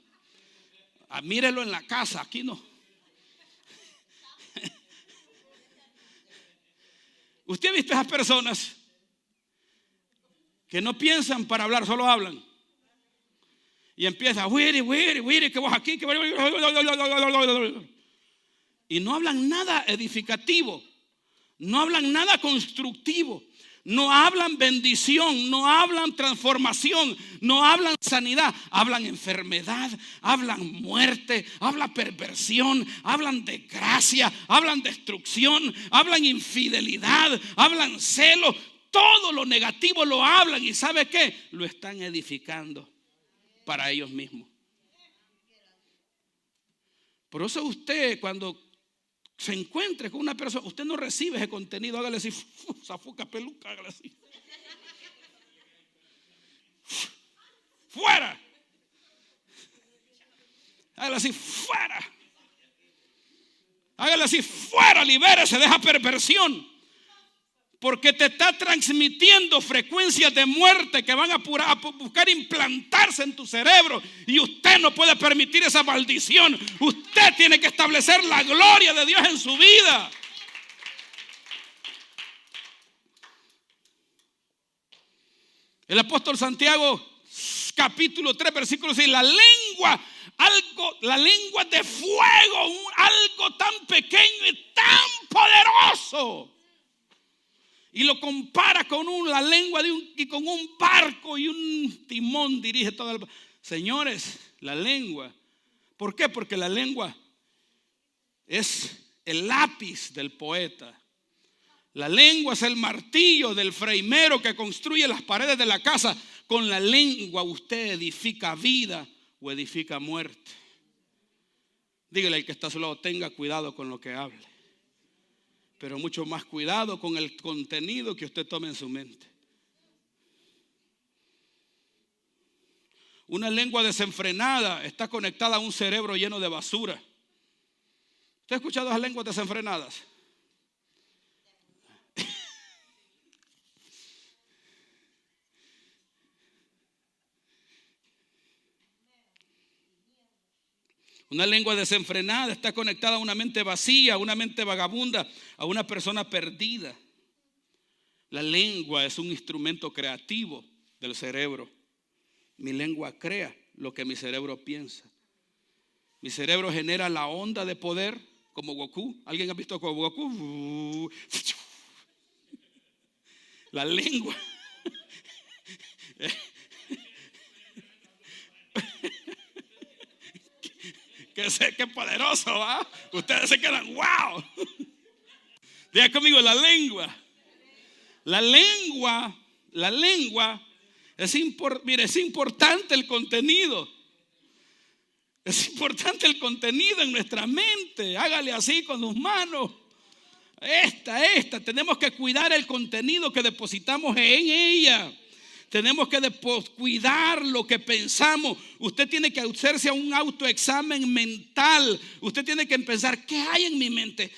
Mírelo en la casa, aquí no. ¿Usted ha visto esas personas que no piensan para hablar, solo hablan? Y empieza, wiri, que vos aquí, que... Y no hablan nada edificativo, no hablan nada constructivo, no hablan bendición, no hablan transformación, no hablan sanidad, hablan enfermedad, hablan muerte, hablan perversión, hablan desgracia, hablan destrucción, hablan infidelidad, hablan celo. Todo lo negativo lo hablan y ¿sabe qué? Lo están edificando para ellos mismos. Por eso usted, cuando se encuentre con una persona, usted no recibe ese contenido, hágale así, zafuca peluca, hágale así. Fuera. Hágale así, fuera. Hágale así, fuera, libérese de esa perversión. Porque te está transmitiendo frecuencias de muerte que van a buscar implantarse en tu cerebro. Y usted no puede permitir esa maldición. Usted tiene que establecer la gloria de Dios en su vida. El apóstol Santiago, capítulo 3, versículo 6. La lengua de fuego, algo tan pequeño y tan poderoso. Y lo compara con la lengua y con un barco y un timón dirige todo el... Señores, la lengua. ¿Por qué? Porque la lengua es el lápiz del poeta. La lengua es el martillo del freimero que construye las paredes de la casa. Con la lengua usted edifica vida o edifica muerte. Dígale al que está a su lado, tenga cuidado con lo que hable. Pero mucho más cuidado con el contenido que usted tome en su mente. Una lengua desenfrenada está conectada a un cerebro lleno de basura. ¿Usted ha escuchado las lenguas desenfrenadas? Una lengua desenfrenada está conectada a una mente vacía, a una mente vagabunda, a una persona perdida. La lengua es un instrumento creativo del cerebro. Mi lengua crea lo que mi cerebro piensa. Mi cerebro genera la onda de poder como Goku. ¿Alguien ha visto como Goku? La lengua. Que sé que poderoso, ¿va? Ustedes se quedan, wow. Diga conmigo, la lengua. La lengua es importante el contenido. Es importante el contenido en nuestra mente. Hágale así con sus manos. Tenemos que cuidar el contenido que depositamos en ella. Tenemos que cuidar lo que pensamos. Usted tiene que hacerse un autoexamen mental. Usted tiene que pensar, ¿qué hay en mi mente?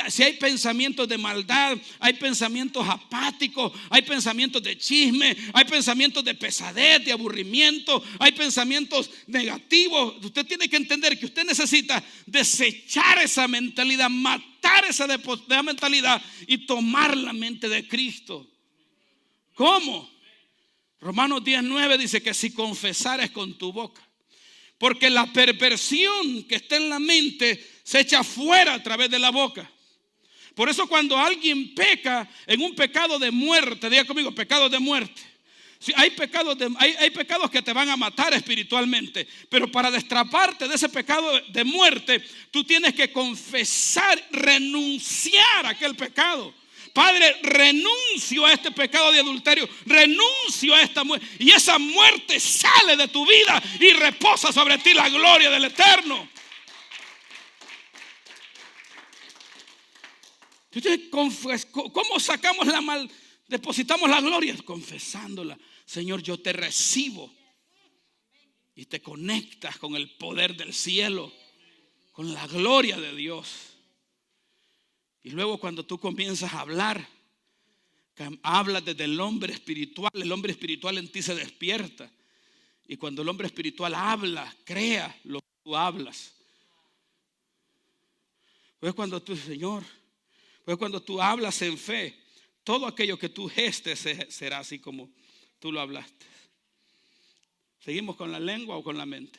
Si hay pensamientos de maldad, hay pensamientos apáticos, hay pensamientos de chisme, hay pensamientos de pesadez, de aburrimiento, hay pensamientos negativos. Usted tiene que entender que usted necesita desechar esa mentalidad, matar esa mentalidad y tomar la mente de Cristo. ¿Cómo? Romanos 10:9 dice que si confesares con tu boca, porque la perversión que está en la mente se echa fuera a través de la boca. Por eso cuando alguien peca en un pecado de muerte, diga conmigo, pecado de muerte. Sí, hay pecados que te van a matar espiritualmente, pero para destraparte de ese pecado de muerte, tú tienes que confesar, renunciar a aquel pecado. Padre, renuncio a este pecado de adulterio, renuncio a esta muerte, y esa muerte sale de tu vida y reposa sobre ti la gloria del Eterno. ¿Cómo sacamos depositamos la gloria? Confesándola. Señor, yo te recibo. Y te conectas con el poder del cielo, con la gloria de Dios. Y luego cuando tú comienzas a hablas desde el hombre espiritual en ti se despierta. Y cuando el hombre espiritual habla, crea lo que tú hablas. Pues cuando tú hablas en fe, todo aquello que tú gestes será así como tú lo hablaste. ¿Seguimos con la lengua o con la mente?